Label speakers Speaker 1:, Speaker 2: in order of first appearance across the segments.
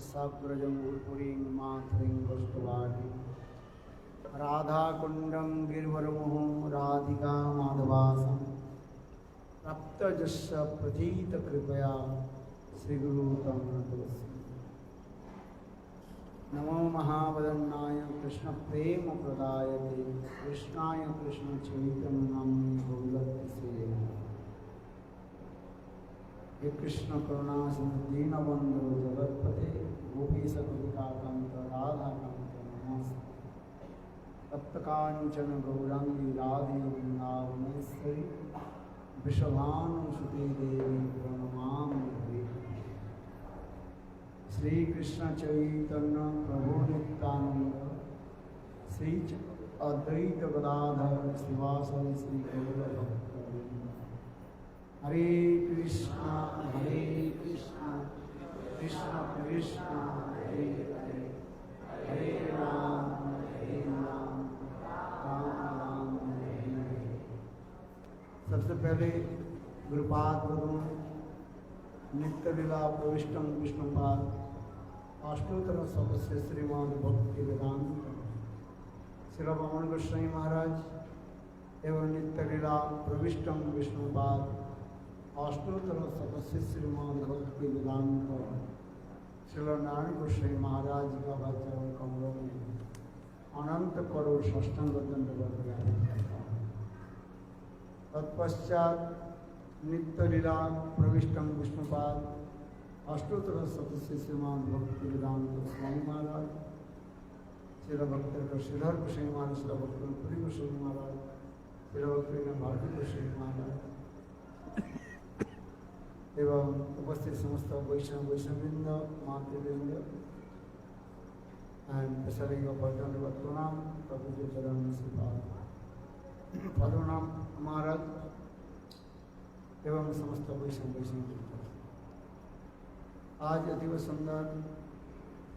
Speaker 1: साग्रजमुर्पुरीं मातरीं वस्तुवाणी राधाकुण्डं गिरिवरमुहुं राधिका माधवासं प्राप्तजस्य प्रथितकृपया श्रीगुरु तं नतोऽस्मि। नमो महावदन्नाय कृष्णप्रेमप्रदायते कृष्णाय कृष्णचैतन्यनाम्ने गौरहृषे हे कृष्ण करुणा सिंधु दीनबंधु जगत्पते गोपीसकविकाकांत राधाकांत नमस्ते। तप्तकांचन गौरांगी राधे वृंदावनेश्वरी वृषभानुसुते देवी प्रणमामि हरि। श्री कृष्ण चैतन्य प्रभु नित्यानंद श्री अद्वैत गदाधर श्रीवासव श्री गौरभक्त हरे कृष्णा कृष्ण कृष्ण हरे हरे हरे राम राम राम हरे हरे। सबसे पहले गुरुपाद वरुण नित्य लीला प्रविष्टम विष्णुपाद अष्टोत्तर सदस्य श्रीमान भक्ति वेदांत श्री रमण गोस्वामी महाराज एवं नित्य लीला प्रविष्टम विष्णुपाद अष्टोत्तर सदस्य श्रीमान भक्ति वेदांत श्री नारायण गोस्वामी महाराज का वचन कमलों में अनंत करोड़ षष्ठांग दंडवत करता हूँ। तत्पश्चात नित्य लीला प्रविष्टम विष्णुपाद अष्टोत्तर सदस्य श्रीमान भक्ति वेदांत स्वामी महाराज श्री भक्त श्रीधर गोस्वामी महाराज श्री भक्त पुरी गोस्वामी महाराज श्री भक्त भारती गोस्वामी महाराज एवं उपस्थित समस्त वैष्णववृंद मातृवृंद एंड स्पेशली दंडवत प्रणाम प्रभु के चरण श्रीपाद पद्मनाभ महाराज एवं समस्त वैष्णव। आज अतीव सुंदर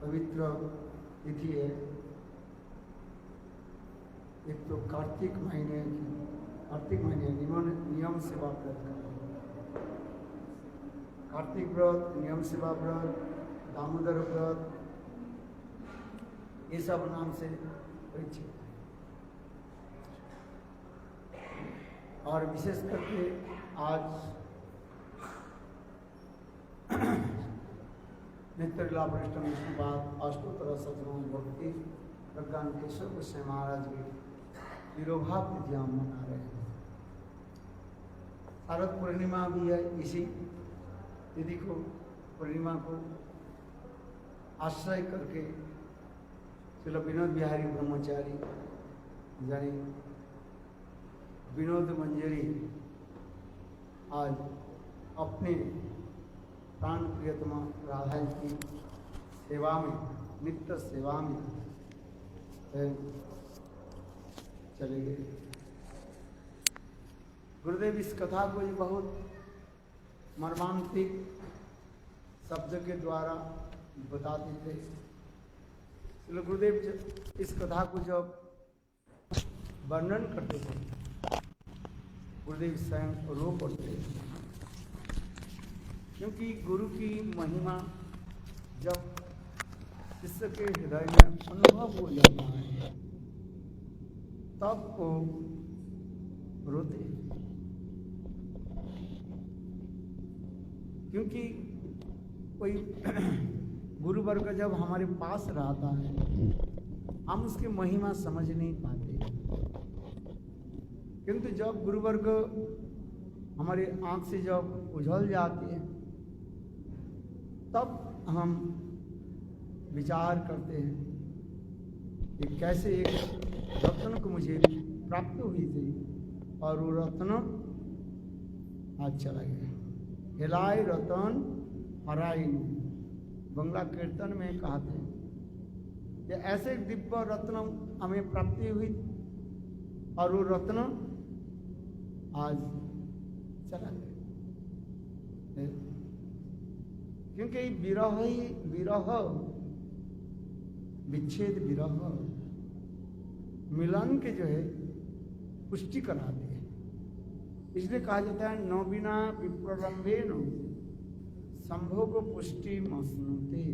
Speaker 1: पवित्र तिथि है। एक तो कार्तिक महीने नियम सेवा व्रत का कार्तिक व्रत, नियम सेवा व्रत, दामोदर व्रत, ये सब नाम से परिचित। और विशेष करके आज नित्य लीला प्रविष्टम विष्णुपाद अष्टोत्तर सतनाम भक्ति प्रज्ञान केशव गोस्वामी महाराज की तिरोभाव तिथि हम मना रहे हैं। शारद पूर्णिमा भी है। इसी तिथि को पूर्णिमा को आश्रय करके श्री विनोद बिहारी ब्रह्मचारी यानी विनोद मंजरी आज अपने प्राण प्रियतमा राधा की सेवा में नित्य सेवा में चले गए। गुरुदेव इस कथा को ही बहुत मर्मांतिक शब्द के द्वारा बताते थे। गुरुदेव इस कथा को जब वर्णन करते थे गुरुदेव स्वयं रो पड़ते, क्योंकि गुरु की महिमा जब शिष्य के हृदय में अनुभव हो जाता है तब वो रोते। क्योंकि कोई गुरु वर्ग जब हमारे पास रहता है हम उसकी महिमा समझ नहीं पाते, किंतु जब गुरु वर्ग हमारे आंख से जब उझल जाती है तब हम विचार करते हैं कि कैसे एक रत्न को मुझे प्राप्त हुई थी और वो रत्न आज चला गया। हिलाए रतन हराई बंगला कीर्तन में कहते हैं कि ऐसे दिव्य रत्न हमें प्राप्ति हुई और वो रत्न आज चला गया। क्योंकि विरह विच्छेद विरह मिलन के जो है पुष्टि कराते हैं। इसलिए कहा जाता है न बिना विप्रलंबे न संभोग पुष्टि मसनुते।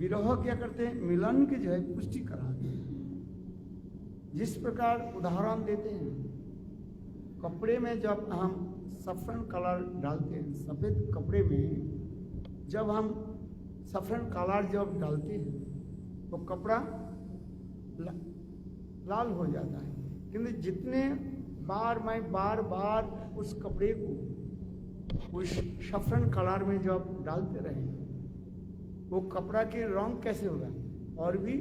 Speaker 1: विरह क्या करते हैं, मिलन की जो है पुष्टि कराते हैं। जिस प्रकार उदाहरण देते हैं, कपड़े में जब हम सफरन कलर डालते हैं, सफेद कपड़े में जब हम सफरन कलर जब डालते हैं तो कपड़ा लाल हो जाता है। किंतु जितने बार मैं बार बार उस कपड़े को उस सफरन कलर में जब डालते रहे, वो कपड़ा के रंग कैसे होगा, और भी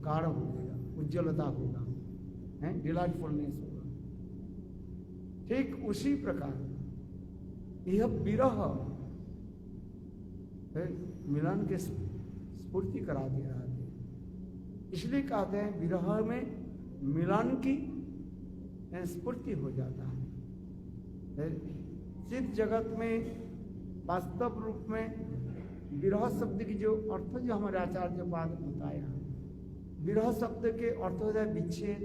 Speaker 1: गाढ़ा हो जाएगा, उज्ज्वलता होगा, डिलाइटफुलनेस होगा। ठीक उसी प्रकार यह विरह मिलन के स्फूर्ति करा दे रहा है। इसलिए कहते हैं विरह में मिलन की स्फूर्ति हो जाता है। चित्त जगत में वास्तव रूप में विरह शब्द की जो अर्थ जो हमारे आचार्य पाद बताया, विरह शब्द के अर्थ हो जाए विच्छेद,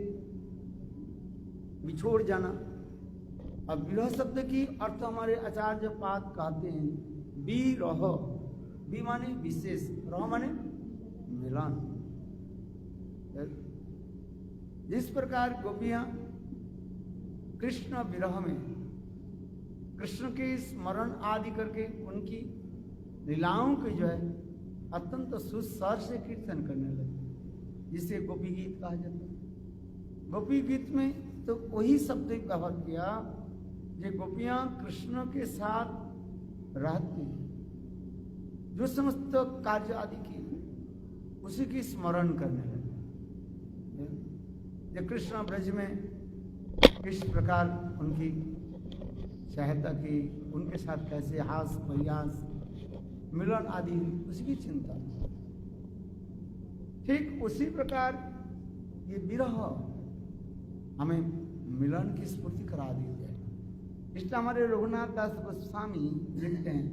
Speaker 1: बिछोड़ जाना। अब विरह शब्द की अर्थ हमारे आचार्य पाद कहते हैं विरह, वि माने विशेष, रह माने मिलन। जिस प्रकार गोपियां कृष्ण विरह में कृष्ण के स्मरण आदि करके उनकी लीलाओं के जो है अत्यंत सुस्वर से कीर्तन करने लगे, जिसे गोपी गीत कहा जाता है। गोपी गीत में तो वही शब्द व्यवहार किया जो गोपियां कृष्ण के साथ रहती, जो समस्त कार्य आदि की उसी की स्मरण करने लगे। जो कृष्ण ब्रज में किस प्रकार उनकी सहायता की, उनके साथ कैसे हास प्रयास मिलन आदि उसकी चिंता। ठीक उसी प्रकार ये विरह हमें मिलन की स्फूर्ति करा दी है। इसलिए हमारे रघुनाथ दास गोस्वामी लिखते हैं,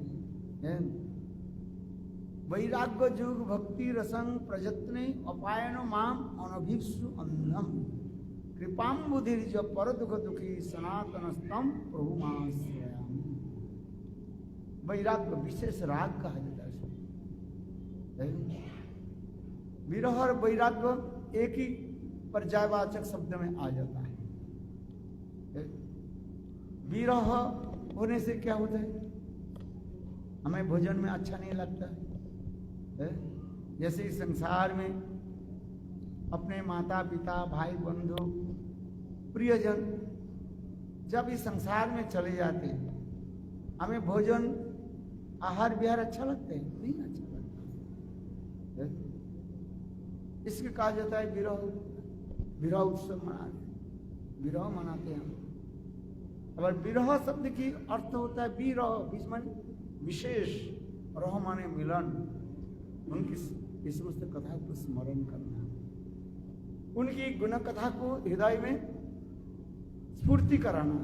Speaker 1: वैराग्य जुग भक्ति रसंग प्रजत्ने अपायनो माम अनभिक्षु अन्नम कृपाम बुधिर जो पर दुख दुखी सनातन स्तम प्रभु माश्रयामि। वैराग्य विशेष राग कहा जाता है। विरह और वैराग्य एक ही पर्यायवाचक शब्द में आ जाता है। विरह होने से क्या होता है, हमें भोजन में अच्छा नहीं लगता है। जैसे इस संसार में अपने माता पिता भाई बंधु प्रियजन जब इस संसार में चले जाते हैं, हमें भोजन आहार विहार अच्छा लगता है, नहीं अच्छा लगता है। इसके कहा जाता है विरह, विरह उत्सव विरह मनाते हैं। अगर विरह शब्द की अर्थ होता है विरह विशेष, रह माने मिलन, उनकी इस समस्त कथा को स्मरण करना, उनकी गुण कथा को हृदय में स्फूर्ति कराना,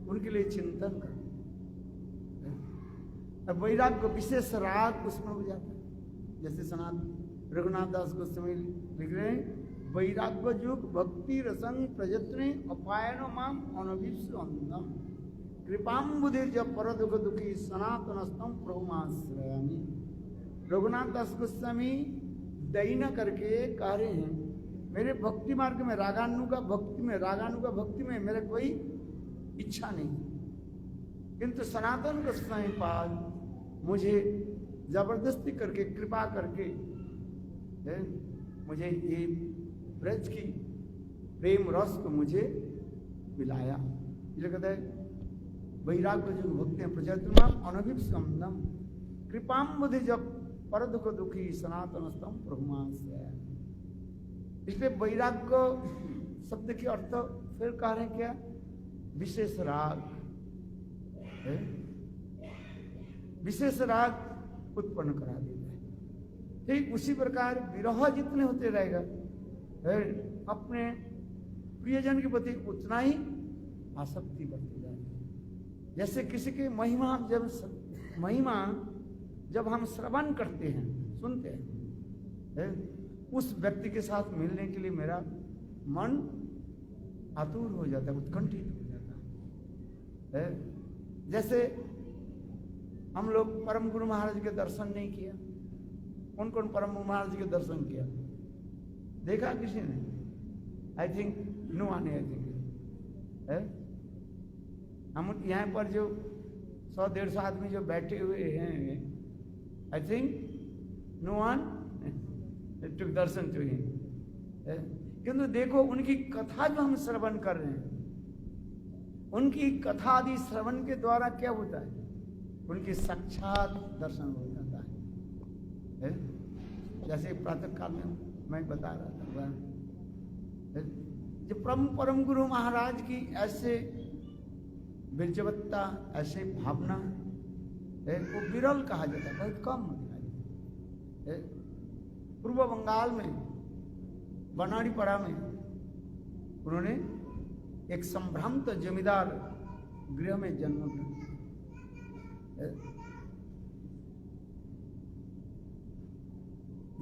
Speaker 1: उनके लिए चिंतन करना। अब वैराग्य विशेष राग उसमें हो जाता है। जैसे सनातन रघुनाथ दास गोस्वामी लिख रहे हैं, वैराग्य जुग भक्ति रसंग प्रजत्ने अपायनो माम अनभिक्षु अन्नम कृपाम बुधिर जब पर दुख दुखी सनातन स्तम प्रभु माश्रयामि। रघुनाथ दास गोस्वामी दैना करके कह रहे हैं, मेरे भक्ति मार्ग में रागानुगा भक्ति में मेरे कोई इच्छा नहीं, किंतु सनातन गोस्वामी पाद मुझे जबरदस्ती करके कृपा करके मुझे ये ब्रज की प्रेम रस को मुझे पिलाया। ये कहते हैं वैराग्य जो भक्ति प्रचेतना अनभिक्षम कृपाम बुद्धि जब पर दुख दुखी सनातन स्तम प्रभुमाश्रय। इसलिए वैराग्य शब्द के अर्थ फिर कह रहे हैं क्या, विशेष राग, विशेष राग उत्पन्न करा देता है। ठीक उसी प्रकार विरह जितने होते रहेगा अपने प्रियजन के प्रति उतना ही आसक्ति बढ़ती जाएगी। जैसे किसी की महिमा जब हम श्रवण करते हैं, सुनते हैं, उस व्यक्ति के साथ मिलने के लिए मेरा मन आतुर हो जाता है, उत्कंठित हो जाता है। जैसे हम लोग परम गुरु महाराज के दर्शन नहीं किया, कौन कौन परम महाराज जी के दर्शन किया? देखा किसी ने? आई थिंक नो आने, आई थिंक है। हम यहाँ पर जो 100-150 आदमी जो बैठे हुए हैं, I think no one to दर्शन टू हिम। किंतु देखो उनकी कथा जो हम श्रवण कर रहे हैं, उनकी कथा आदि श्रवण के द्वारा क्या होता है? उनकी साक्षात दर्शन हो जाता है। जैसे प्रातः काल में मैं बता रहा था, जो परम गुरु महाराज की ऐसे विरजवत्ता, ऐसे भावना वो विरल कहा जाता है, बहुत कम दिखाई। पूर्व बंगाल में बनाड़ीपड़ा में उन्होंने एक संभ्रांत जमींदार गृह में जन्म लिया।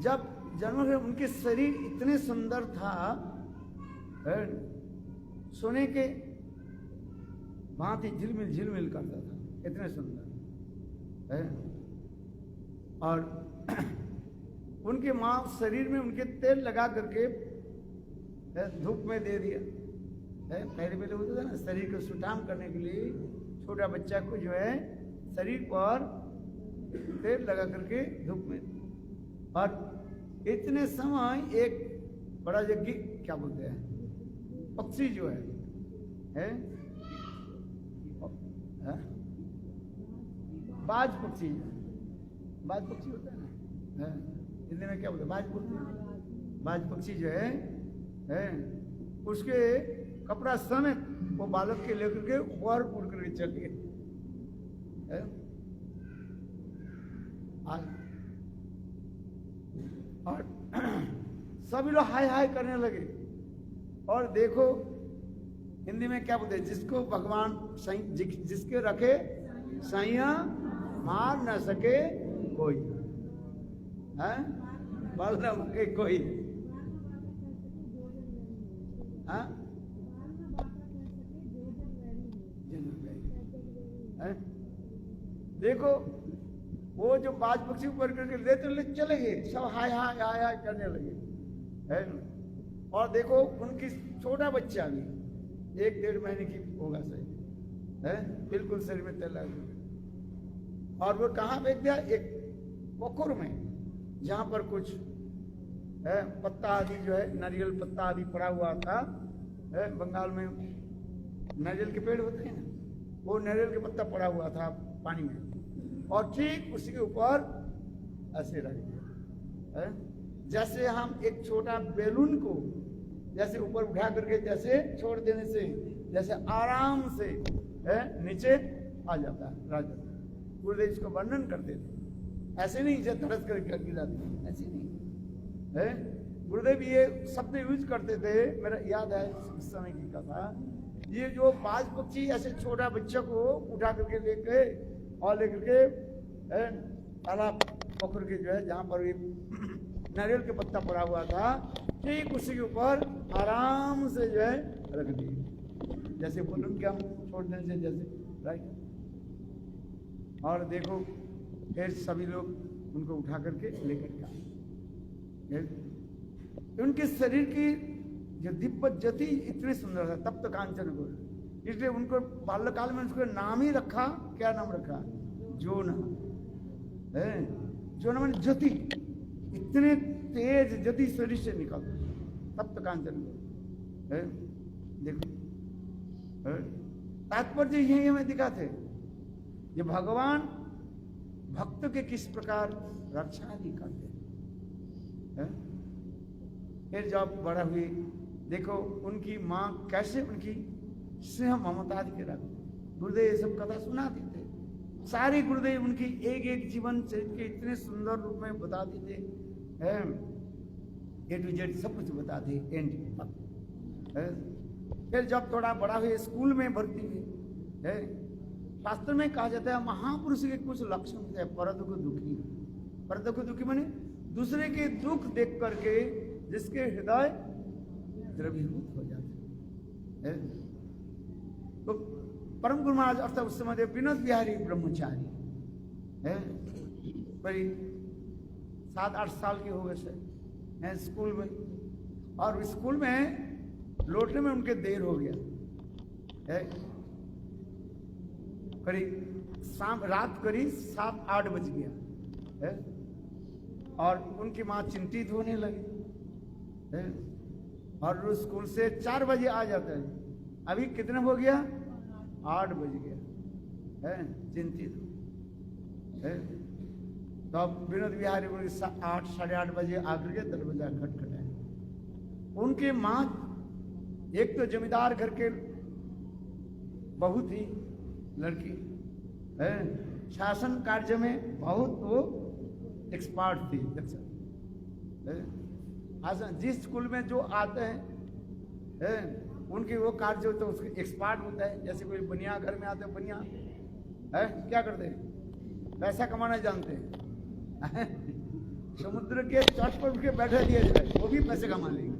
Speaker 1: जब जन्म हुए उनके शरीर इतने सुंदर था, सोने के भांति झिलमिल झिलमिल करता था, इतने सुंदर। और उनके माँ शरीर में उनके तेल लगा करके धूप में दे दिया। पहले पहले होता था ना, शरीर को सुठाम करने के लिए छोटा बच्चा को जो है शरीर पर तेल लगा करके धूप में। और इतने समय एक बड़ा जग्गी क्या बोलते हैं, पक्षी जो है? बाज पक्षी, बाज पक्षी होता है ना, हिंदी में क्या बोलते हैं? बाज पक्षी जो है उसके कपड़ा समेत वो बालक के लेकर के ऊपर उड़ करके चल गए। और सभी लोग हाय हाय करने लगे। और देखो हिंदी में क्या बोलते हैं, जिसको भगवान जिसके रखे सैया मार न सके कोई, है बल न सके कोई। देखो वो जो बाज पक्षी ऊपर करके लेते चले गए, सब हाय हाय हाय हाय करने लगे, है। और देखो उनकी छोटा बच्चा भी 1-1.5 महीने की होगा सही, है, बिल्कुल शरीर में तेल लगा। और वो कहाँ फेंक दिया? एक पोखर में, जहां पर कुछ है पत्ता आदि जो है, नारियल पत्ता आदि पड़ा हुआ था। बंगाल में नारियल के पेड़ होते हैं ना, वो नारियल के पत्ता पड़ा हुआ था पानी में, और ठीक उसी के ऊपर ऐसे रख दिया। जैसे हम एक छोटा बैलून को जैसे ऊपर उठा करके जैसे छोड़ देने से जैसे आराम से नीचे आ जाता है राजा। गुरुदेव इसको वर्णन करते थे, ऐसे नहीं जैसे धड़स करके गिरा दी, ऐसे नहीं है। गुरुदेव ये शब्द यूज करते थे, मेरा याद है इस समय की कथा। ये जो बाज पक्षी ऐसे छोटा बच्चा को उठा करके लेके और लेकर के तालाब पोखर के जो है जहाँ पर नारियल के पत्ता पड़ा हुआ था, ठीक उसी के ऊपर आराम से जो है रख दिए, जैसे बोलून के हम छोड़ देने से जैसे, राइट। और देखो फिर सभी लोग उनको उठा करके लेकर गए। उनके शरीर की जो दिव्य ज्योति इतनी सुंदर था, तप्त कांचन को, इसलिए उनको बाल्यकाल में उसको नाम ही रखा। क्या नाम रखा? जोना। जोना माने ज्योति, इतने तेज ज्योति शरीर से निकलता, तप्त कांचन को। देखो तात्पर्य यही हमें दिखाते, ये भगवान भक्त के किस प्रकार रक्षा भी करते हैं। फिर जब बड़ा हुई, देखो उनकी माँ कैसे उनकी स्नेह ममता के रख। गुरुदेव ये सब कथा सुनाते थे, सारे गुरुदेव उनकी एक एक जीवन चरित्र के इतने सुंदर रूप में बताते थे, A to Z सब कुछ बताते एंड तक। फिर जब थोड़ा बड़ा हुए स्कूल में भर्ती हुए, शास्त्र में कहा जाता है महापुरुष के कुछ लक्षण होते हैं। परदुख दुखी, परदुख दुखी माने दूसरे के दुख देख करके जिसके हृदय द्रवीभूत हो जाते हैं। तो परम गुरु महाराज अर्थात उस समय विनोद बिहारी ब्रह्मचारी है, 7-8 साल के हो गए से हैं स्कूल में, और स्कूल में लौटने में उनके देर हो गया है, करीब शाम रात करीब 7-8 बज गया है, और उनकी माँ चिंतित होने लगी है, और वो स्कूल से 4 बजे आ जाता है, अभी कितने हो गया 8 बज गया है, चिंतित है। तो अब विनोद बिहारी को 8 साढ़े 8 बजे आकर के दरवाजा खटखटाया। उनकी माँ एक तो जमींदार घर के बहू थी, लड़की है, शासन कार्य में बहुत वो एक्सपर्ट थी। जिस स्कूल में जो आते हैं उनकी वो कार्य तो उसके एक्सपर्ट होता है। जैसे कोई बनिया घर में आते हैं, बनिया है क्या करते हैं, पैसा कमाना जानते हैं समुद्र के तट पर उठ बैठे दिए जाए वो भी पैसे कमा लेंगे।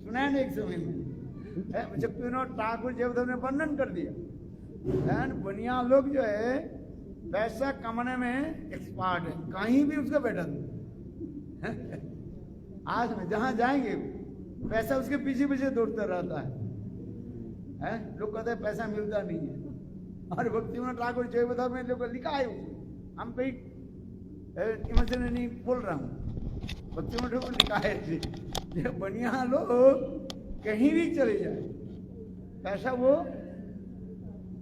Speaker 1: सुना है ना एक समय में जब विनोद ठाकुर जयवधव ने वर्णन कर दिया, बनिया लोग जो है पैसा कमाने में एक्सपर्ट है, कहीं भी उसका बैठा दो आज में जहां जाएंगे पैसा उसके पीछे पीछे दौड़ता रहता है। लोग कहते हैं पैसा मिलता नहीं है, और भक्ति विनोद ठाकुर जयवधव में लोग लिखा है, हम कहीं इमोशन नहीं बोल रहा हूँ, भक्ति विनोद ठाकुर लिखा है, बनिया लोग कहीं भी चले जाए पैसा वो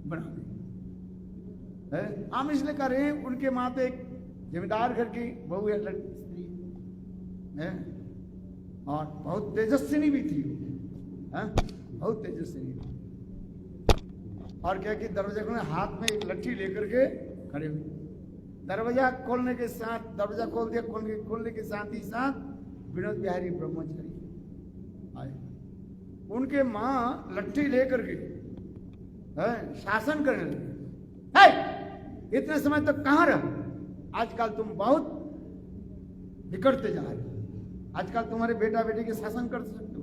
Speaker 1: बना दे। हम इसलिए कर रहे हैं, उनके माँ तो एक जमींदार घर की बहू है, स्त्री है, और बहुत तेजस्विनी भी थी, बहुत तेजस्विनी थी। और क्या कि दरवाजा खोलने हाथ में एक लट्ठी लेकर के खड़े हुए, दरवाजा खोलने के साथ दरवाजा खोल दिया, खोलने के साथ ही साथ विनोद बिहारी ब्रह्मचारी आए। उनके माँ लट्ठी लेकर के शासन करने लगे, इतने समय तक कहाँ रहा, आजकल तुम बहुत बिगड़ते जा रहे हो, आजकल तुम्हारे बेटा बेटी के शासन कर सकते हो,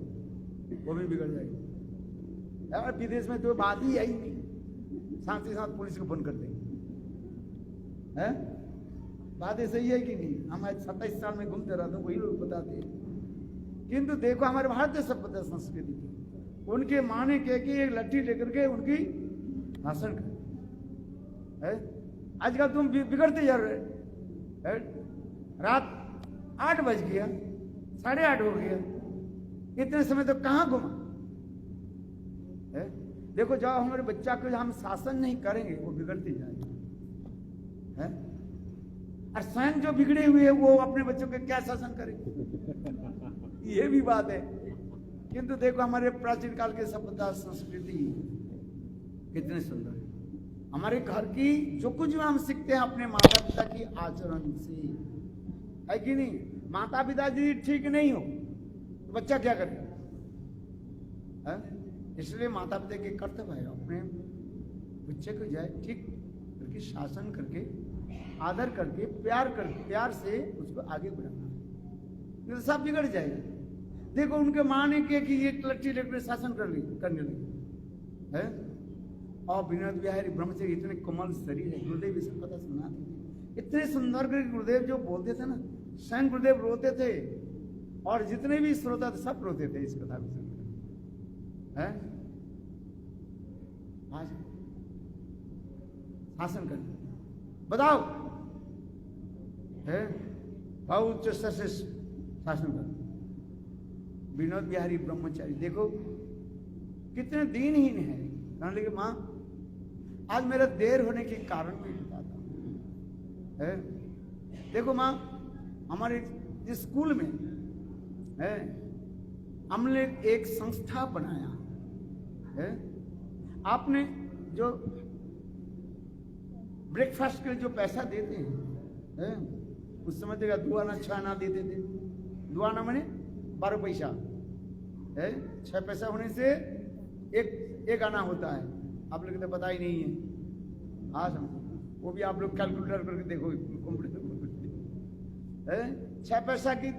Speaker 1: वो भी बिगड़ जाएगी यार। विदेश में तो बात ही आई नहीं, साथ ही साथ पुलिस को फोन कर देंगे, है बात सही है कि नहीं। हम आज 27 साल में घूमते रहते हैं, वही लोग बताते हैं। किंतु देखो हमारे भारतीय सभ्यता संस्कृति की, उनके माँ ने कह के एक लट्ठी लेकर के उनकी भाषण कर, आजकल तुम बिगड़ते जा रहे है। रात 8 बज गया, 8:30 हो गया, इतने समय तो कहाँ घुमा है। देखो जब हमारे बच्चा को हम शासन नहीं करेंगे वो बिगड़ते जाएगा है, और स्वयं जो बिगड़े हुए हैं वो अपने बच्चों के क्या शासन करेंगे ये भी बात है। किंतु देखो हमारे प्राचीन काल के सभ्यता संस्कृति कितने सुंदर है। हमारे घर की जो कुछ भी हम सीखते हैं अपने माता पिता की आचरण से, है कि नहीं। माता पिता जी ठीक नहीं हो तो बच्चा क्या करे, इसलिए माता पिता के कर्तव्य है अपने बच्चे को जाए ठीक करके शासन करके आदर करके प्यार से उसको आगे बढ़ाना, नहीं तो सब बिगड़ जाएगा। देखो उनके माँ ने किया कि ये लट्ठी लेकर शासन करने लगे है। और विनोद बिहारी ब्रह्मचारी इतने कोमल शरीर है, गुरुदेव इसकी कथा सुना थे, इतने सुंदर गुरुदेव जो बोलते थे ना, स्वयं गुरुदेव रोते थे और जितने भी श्रोता थे सब रोते थे इस कथा को सुनकर है। आज शासन कर बताओ है, बहुत उच्च से शासन कर। विनोद बिहारी ब्रह्मचारी देखो कितने दीनहीन है। कहने लगे माँ आज मेरा देर होने के कारण भी बताता हूं है। देखो माँ हमारे इस स्कूल में है हमने एक संस्था बनाया है। आपने जो ब्रेकफास्ट के लिए जो पैसा देते हैं है? उस समय तक 2 आना 6 आना देते थे। 2 आना मैंने 12 पैसा है, 6 पैसा होने से एक आना होता है। आप लोग तो पता ही नहीं है। हाँ वो भी आप लोग कैलकुलेटर करके देखो है। 6 पैसा की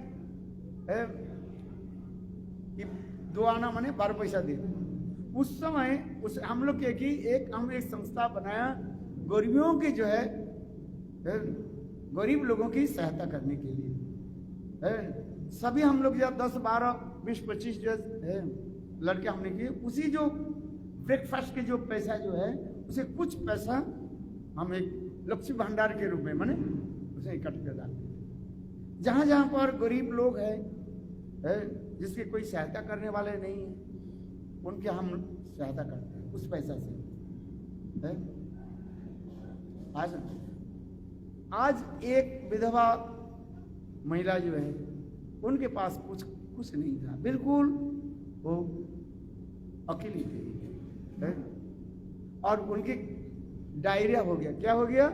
Speaker 1: 2 आना मैंने 12 पैसा देते। उस समय हम लोग के कि हम एक संस्था बनाया गरीबों के जो है गरीब लोगों की सहायता करने के लिए है। सभी हम लोग जब 10, 12, 20, 25 जो है लड़के हमने किए, उसी जो ब्रेकफास्ट के जो पैसा जो है उसे कुछ पैसा हम एक लक्ष्मी भंडार के रूप में माने उसे इकट्ठा डालते हैं। जहाँ जहाँ पर गरीब लोग है जिसकी कोई सहायता करने वाले नहीं है, उनके हम सहायता करते हैं उस पैसा से है। आज एक विधवा महिला जो है उनके पास कुछ नहीं था, बिल्कुल वो अकेली थी है? और उनकी डायरिया हो गया। क्या हो गया?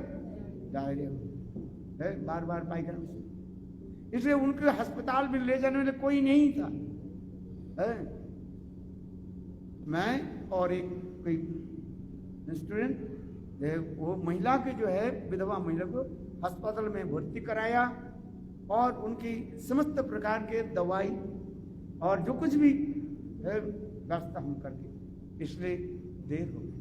Speaker 1: डायरिया हो गया है, बार बार पायखाना में, इसलिए उनके अस्पताल में ले जाने वाले कोई नहीं था है? मैं और एक कोई स्टूडेंट वो महिला के जो है विधवा महिला को अस्पताल में भर्ती कराया और उनकी समस्त प्रकार के दवाई और जो कुछ भी व्यवस्था हम करके, इसलिए देर हो गई।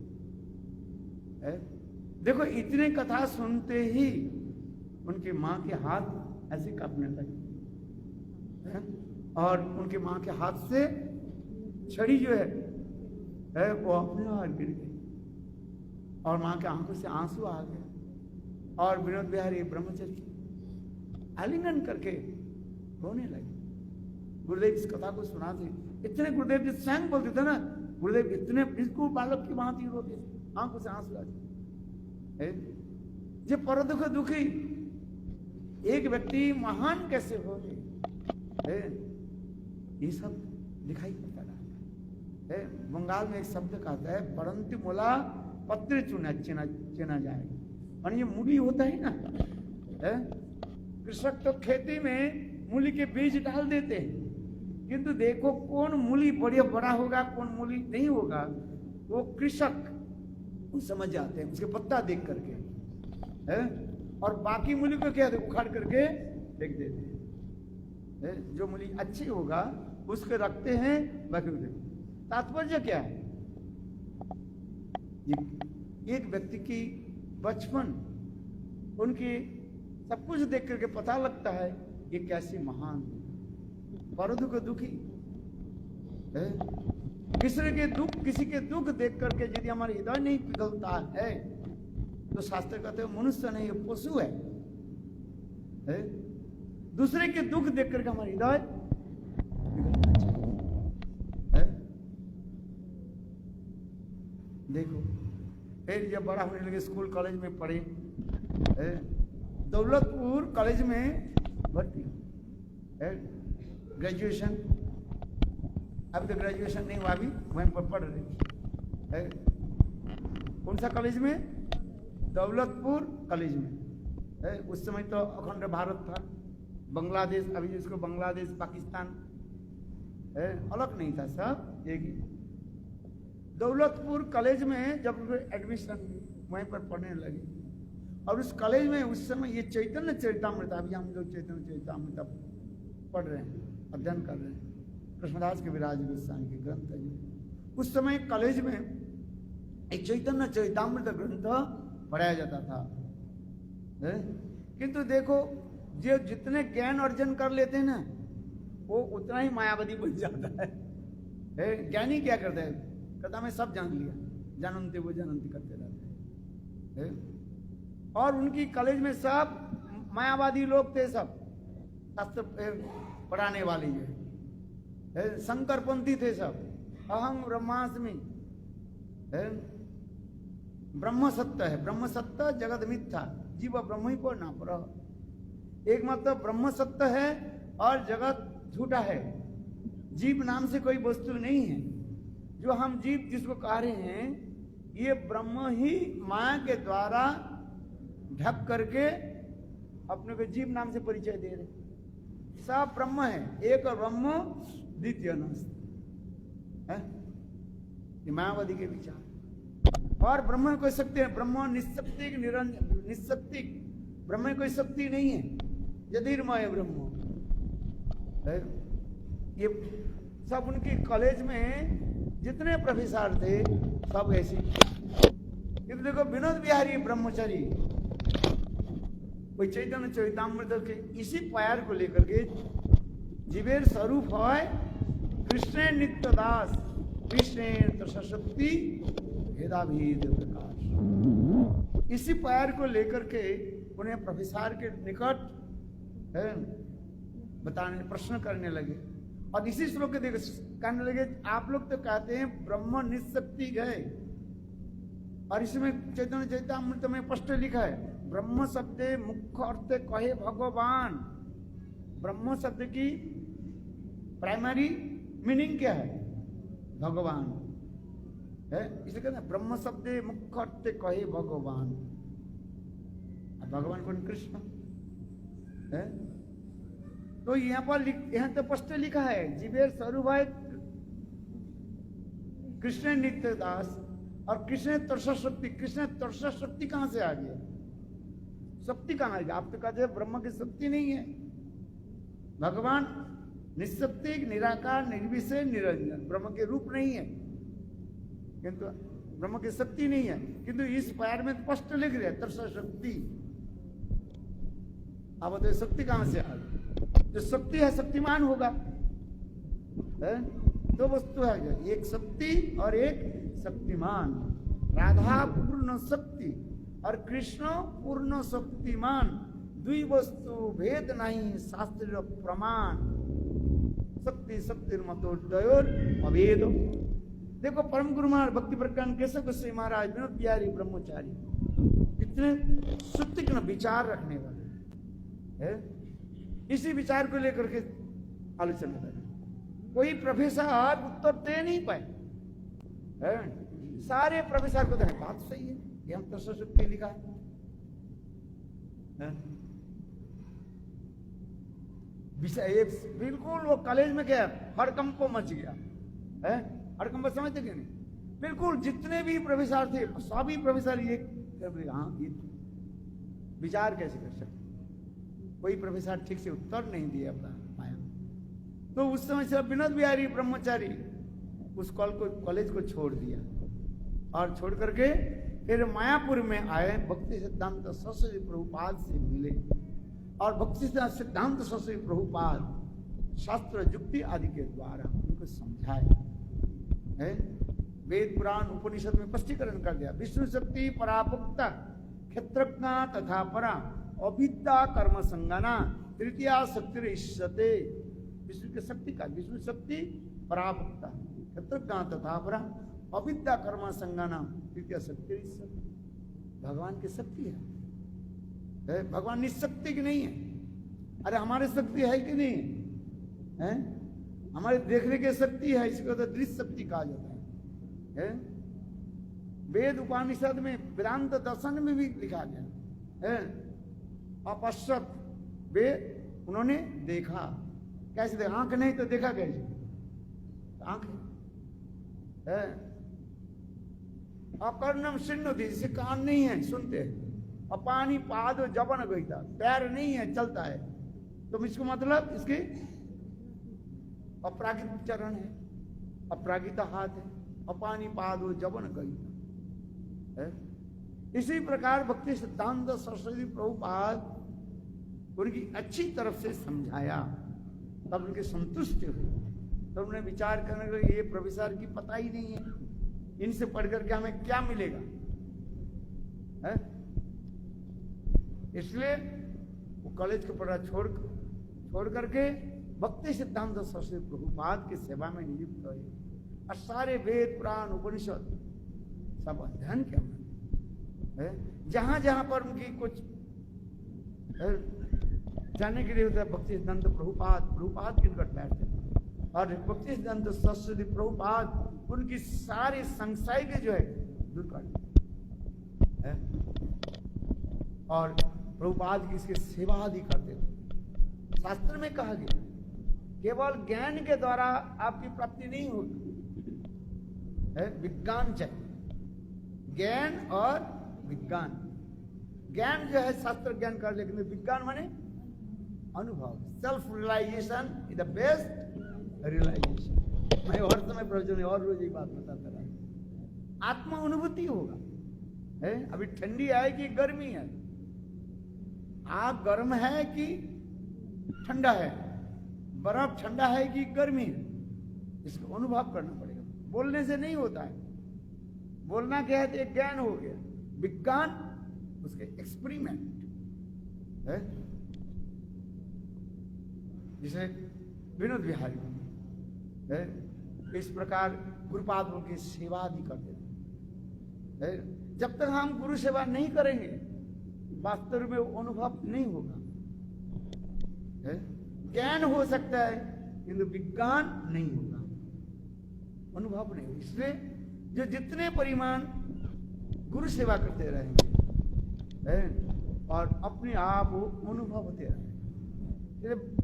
Speaker 1: देखो इतने कथा सुनते ही उनकी माँ के हाथ ऐसे कांपने लगे और उनकी माँ के हाथ से छड़ी जो है वो अपने आप गिर गई और माँ के आंखों से आंसू आ गए और विनोद बिहारी ब्रह्मचर्य आलिंगन करके रोने लगे। गुरुदेव इस कथा को सुनाते, इतने गुरुदेव जी स्वयं बोलते थे ना, गुरुदेव इतने बिल्कुल बालक की भांति रोते, आंखों से आंसू आते। जो पर दुख दुखी एक व्यक्ति महान कैसे हो गए, ये सब दिखाई पड़ता है। बंगाल में एक शब्द कहता है परंतु मोला पत्र चुना जाए, और ये मूली होता है ना, कृषक तो खेती में मूली के बीज डाल देते हैं, किंतु देखो कौन मूली बड़ा होगा कौन मूली नहीं होगा, वो कृषक वो समझ जाते हैं उसके पत्ता देख करके है? और बाकी मूली को क्या उखाड़ करके फेंक देते हैं। जो मूली अच्छी होगा उसको रखते हैं, बाकी तात्पर्य क्या है? एक व्यक्ति की बचपन उनकी सब कुछ देख करके पता लगता है ये कैसे महान पर दुख दुखी है। किसी के दुख देख करके यदि हमारा हृदय नहीं पिघलता है तो शास्त्र कहते हैं मनुष्य नहीं ये पशु है। दूसरे के दुख देख करके हमारा हृदय पिघलना चाहिए। देखो फिर जब बड़ा होने लगे स्कूल कॉलेज में पढ़े, दौलतपुर कॉलेज में भर्ती, ग्रेजुएशन, अब तो ग्रेजुएशन नहीं हुआ, अभी वहीं पर पढ़ रहे। कौन सा कॉलेज में? दौलतपुर कॉलेज में। उस समय तो अखंड भारत था, बांग्लादेश, अभी जिसको बांग्लादेश पाकिस्तान अलग नहीं था, सब एक ही। दौलतपुर कॉलेज में जब एडमिशन वहीं पर पढ़ने लगे, और उस कॉलेज में उस समय ये चैतन्य चरितामृत, अभी हम लोग चैतन्य चरितामृत पढ़ रहे हैं, अध्ययन कर रहे हैं, कृष्णदास के विराज गोस्वामी के ग्रंथ है। उस समय कॉलेज में एक चैतन्य चरितामृत ग्रंथ पढ़ाया जाता था, किंतु देखो जो जितने ज्ञान अर्जन कर लेते हैं ना वो उतना ही मायावादी बन जाता है। ज्ञानी क्या करता है? कहता मैं सब जान लिया, जानते वो जानते करते रहते हैं। और उनकी कॉलेज में सब मायावादी लोग थे, सब शास्त्र पढ़ाने वाले जो शंकरपंथी थे सब। अहम ब्रह्मास्मि, ब्रह्म सत्य है, ब्रह्म सत्य जगत मिथ्या, जीव ब्रह्म ही को ना पर। एक मतलब ब्रह्म सत्य है और जगत झूठा है, जीव नाम से कोई वस्तु नहीं है। जो हम जीव जिसको कह रहे हैं ये ब्रह्म ही माया के द्वारा ढक करके अपने को जीव नाम से परिचय दे रहे। सब ब्रह्म है, एक ब्रह्म द्वितीय नास्ति, ये मायावादी के विचार। और ब्रह्म कोई शक्ति है, ब्रह्म निशक्तिक निशक्तिक, ब्रह्म कोई शक्ति नहीं है, यदिर्मय ब्रह्म। ये सब उनकी कॉलेज में जितने प्रोफेसर थे सब ऐसे। देखो विनोद बिहारी ब्रह्मचारी वही चैतन्य चरितामृत के इसी प्यार को लेकर के जीवेर स्वरूप है कृष्ण नित्य दास कृष्ण शक्ति भेदाभेद प्रकाश। इसी प्यार को लेकर के उन्हें प्रोफेसर के निकट बताने प्रश्न करने लगे और इसी श्लोक के देख कहने लगे आप लोग तो कहते हैं ब्रह्म निशक्ति गए, और इसमें चैतन्य चैतामृत में स्पष्ट लिखा है ब्रह्म शब्द मुख्य अर्थ कहे भगवान। ब्रह्म शब्द की प्राइमरी मीनिंग क्या है? भगवान है। इसलिए कहते हैं ब्रह्म शब्द मुख्य अर्थ कहे भगवान। भगवान कौन? कृष्ण है। तो यहाँ पर यहाँ तो स्पष्ट लिखा है जीवेर स्वरूप है कृष्ण नित्य दास और कृष्ण तर्षा शक्ति। कृष्ण तर्षा शक्ति कहां से आ गया? शक्ति कहां है? आप तो कहते हैं ब्रह्म की शक्ति नहीं है। भगवान निशक्ति निराकार निर्विशेष निरंजन ब्रह्म के रूप नहीं है, किंतु ब्रह्म की शक्ति नहीं है, किंतु इस प्यार में स्पष्ट लिख रहे तर्षा शक्ति। अब बताइए शक्ति कहां से आ गई? जो शक्ति है शक्तिमान होगा है? दो वस्तु है, एक शक्ति और एक शक्तिमान। राधा पूर्ण शक्ति और कृष्ण पूर्ण शक्तिमान, दुई वस्तु भेद नहीं शास्त्र प्रमाण। शक्ति शक्ति मतोदयोर अभेद। देखो परम गुरु महाराज भक्ति प्रकांड केशव गोस्वामी महाराज विनोद बिहारी ब्रह्मचारी इतने सुतीक्ष्ण विचार रखने वाले है। इसी विचार को लेकर के आलोचना करें। कोई प्रोफेसर उत्तर दे नहीं पाए है? सारे प्रोफेसर को कहें बात सही है, ये हम तर्षा शक्ति लिखा है? विषय बिल्कुल वो कॉलेज में क्या हड़कंप मच गया है। हड़कंप समझते कि नहीं? बिल्कुल जितने भी प्रोफेसर थे सभी प्रोफेसर ये हाँ ये विचार कैसे कर सकते? कोई प्रोफेसर ठीक से उत्तर नहीं दिया पाया। तो उस समय से विनोद बिहारी ब्रह्मचारी उस कॉलेज को छोड़ दिया और छोड़ करके फिर मायापुर में आए। भक्ति सिद्धांत सरस्वती प्रभुपाद से मिले और भक्ति सिद्धांत सरस्वती प्रभुपाद शास्त्र युक्ति आदि के द्वारा उनको समझाए है। वेद पुराण उपनिषद में स्पष्टीकरण कर दिया। विष्णु शक्ति पराभुक्ता क्षेत्रज्ञा तथा परा अविद्या कर्म संगना तृतीया शक्ति ईश्वते। विष्णु की शक्ति का विष्णु शक्ति पराभुक्ता क्षेत्रज्ञा तथा परा अविद्या कर्म संगना तृतीया शक्ति ईश्वते। भगवान की शक्ति है। भगवान निशक्ति की नहीं है। अरे हमारी शक्ति है कि नहीं है? हमारे देखने की शक्ति है, इसको तो दृश्य शक्ति कहा जाता है। वेद उपनिषद में वेदांत दर्शन में भी लिखा गया है अपश्यत वे उन्होंने देखा। कैसे देखा? आंख नहीं तो देखा कैसे? आंख है। अकर्णम सिन्नोति, जिसे कान नहीं है सुनते हैं। अपानी पाद जबन गईता, पैर नहीं है चलता है। तो इसको मतलब इसके अपरागित चरण है, अपरागित हाथ है। अपानी पाद जबन गईता है। इसी प्रकार भक्ति सिद्धांत सरस्वती प्रभुपाद उनकी अच्छी तरफ से समझाया, तब उनके संतुष्ट हुए। तब उन्होंने विचार करने लगे ये प्रोफेसर की पता ही नहीं है, इनसे पढ़ करके हमें क्या मिलेगा है? इसलिए वो कॉलेज को पढ़ा छोड़ करके भक्ति सिद्धांत सरस्वती प्रभुपाद की सेवा में नियुक्त हुए और सारे वेद पुराण उपनिषद सब अध्ययन किया। जहां जहां पर उनकी कुछ जानने के लिए होता है भक्ति सिद्धांत प्रभुपाद के निकट बैठते और भक्ति सिद्धांत सरस्वती प्रभुपाद उनकी सारी संशय के जो है दूर कर है और प्रभुपाद की इसकी सेवा आदि करते थे। शास्त्र में कहा गया केवल ज्ञान के द्वारा आपकी प्राप्ति नहीं होगी है, विज्ञान चाहिए। ज्ञान और विज्ञान, ज्ञान जो है शास्त्र ज्ञान कर, लेकिन विज्ञान माने अनुभव। Self realisation is the best realisation. मैं और समय प्रवचन में और रोज ये बात बताता रहा। आत्मा अनुभूति होगा है। अभी ठंडी आएगी गर्मी है, आग गर्म है कि ठंडा है, बर्फ ठंडा है कि गर्मी है, इसको अनुभव करना पड़ेगा। बोलने से नहीं होता है। बोलना क्या है तो एक ज्ञान हो गया, विज्ञान उसके एक्सपेरिमेंट है। जिसे विनोद विहारी है, इस प्रकार गुरुपादों की सेवा भी करते थे। जब तक हम गुरु सेवा नहीं करेंगे वास्तव में अनुभव नहीं होगा। ज्ञान हो सकता है किंतु विज्ञान नहीं होगा, अनुभव नहीं होगा। इसलिए जो जितने परिमाण गुरु सेवा करते रहेंगे और अपने आप वो अनुभव होते रहेंगे।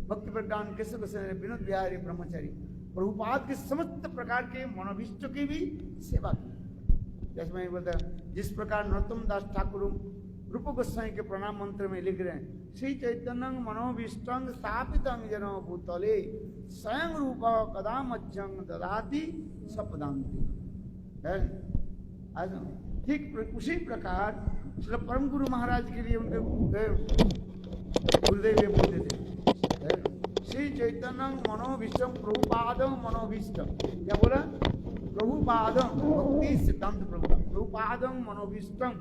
Speaker 1: भक्ति प्रज्ञान केशव गोस्वामी विनोद बिहारी ब्रह्मचारी प्रभुपाद के समस्त प्रकार के मनोभीष्टों की भी सेवा की। जैसे मैं बोलता, जिस प्रकार नरोत्तम दास ठाकुर रूप गोस्वामी के प्रणाम मंत्र में लिख रहे हैं, श्री चैतन्य मनोभीष्टं स्थापितं जनो भूतले स्वयं रूप कदा मज्जंग ददाति सपदांति। ठीक उसी प्रकार परम गुरु महाराज के लिए उनके गुरुदेव बोलते थे, श्री चैतन्य मनोभीष्टम प्रभुपादम मनोभीष्टम। क्या बोला? प्रभुपादम, भक्ति सिद्धांत प्रभुपादम मनोभीष्टम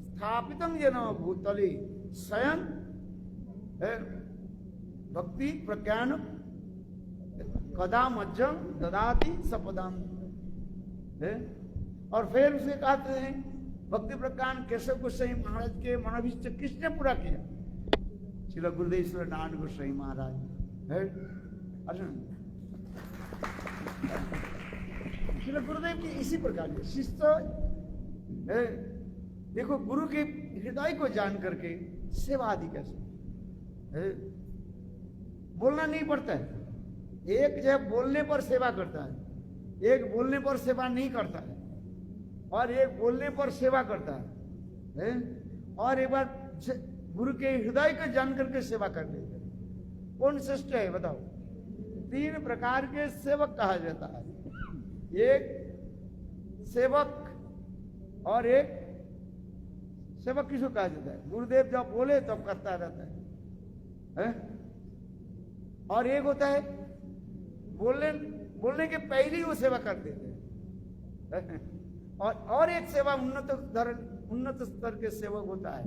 Speaker 1: स्थापितं येन भूतले स्वयं भक्ति प्रज्ञान कदा मज्जम ददाति सपदाम। और फिर उसे कहते हैं भक्ति प्रज्ञान केशव गोस्वामी महाराज के मनोभीष्ट किसने पूरा किया? श्री गुरुदेव नारायण गोस्वामी महाराज है। श्री गुरुदेव की इसी प्रकार के शिष्य देखो, गुरु के हृदय को जान करके सेवा आदि कैसे बोलना नहीं पड़ता है। एक जब बोलने पर सेवा करता है, एक बोलने पर सेवा नहीं करता है, और एक बोलने पर सेवा करता है, और एक बार गुरु के हृदय को जान करके सेवा कर लेते हैं। कौन श्रेष्ठ है बताओ? तीन प्रकार के सेवक कहा जाता है, एक सेवक और एक सेवक किसको कहा जाता है? गुरुदेव जब बोले तब तो करता रहता है? और एक होता है बोलने के पहले ही वो सेवा कर देते हैं। और एक सेवा उन्नत स्तर के सेवक होता है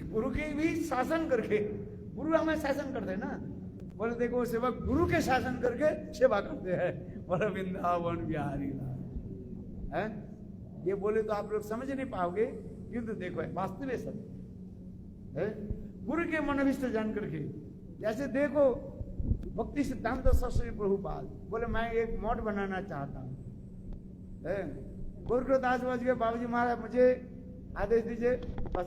Speaker 1: गुरु की भी शासन करके, गुरु हमें शासन करते हैं ना, बोले देखो सेवक गुरु के शासन करके सेवा करते हैं। बोले वृंदावन बिहारी है। ये बोले तो आप लोग समझ नहीं पाओगे, किंतु देखो वास्तविक सब है गुरु के मनोभीष्ट जान करके। जैसे देखो भक्ति सिद्धांत सरस्वती प्रभुपाद बोले मैं एक मठ बनाना चाहता हूँ। गोरखदास बज गए, बाबूजी महाराज मुझे आदेश दीजिए, बस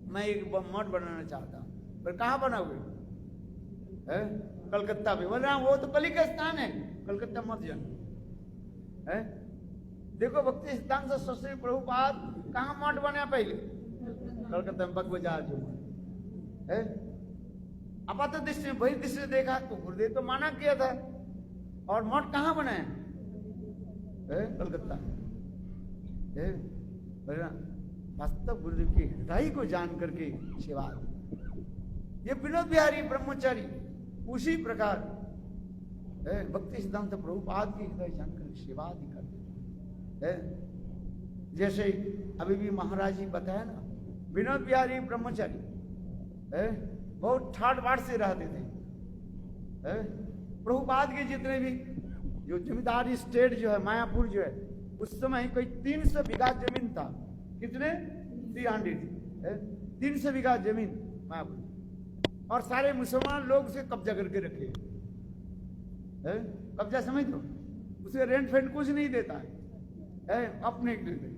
Speaker 1: मैं एक मठ बनाना चाहता हूँ। पर कहाँ बनाओगे? कलकत्ता में। बोल रहा वो तो कली का स्थान है, कलकत्ता मत जाना। देखो भक्ति सिद्धांत सरस्वती प्रभुपाद कहाँ मठ बना पहले? कलकत्ता में बगबाजार जो है। आपात दृष्टि में बहिर् दृष्टि से देखा तो गुरुदेव तो माना किया था, और मठ कहाँ बनाया? कलकत्ता। वास्तव गुरुदेव के हृदय को जान करके सेवा। ये विनोद बिहारी ब्रह्मचारी उसी प्रकार भक्ति सिद्धांत प्रभुपाद की हृदय जान कर सेवा भी करते। जैसे अभी भी महाराज जी बताया ना, विनोद बिहारी ब्रह्मचारी बहुत ठाट बाट से रहते थे। प्रभुपाद के जितने भी जो जमींदारी स्टेट जो है मायापुर जो है, उस समय कोई 300 बीघा जमीन था। कितने? 300 बीघा जमीन मायापुर, और सारे मुसलमान लोग उसे कब्जा करके रखे। कब्जा समझ लो, उसे रेंट फेंट कुछ नहीं देता है, अपने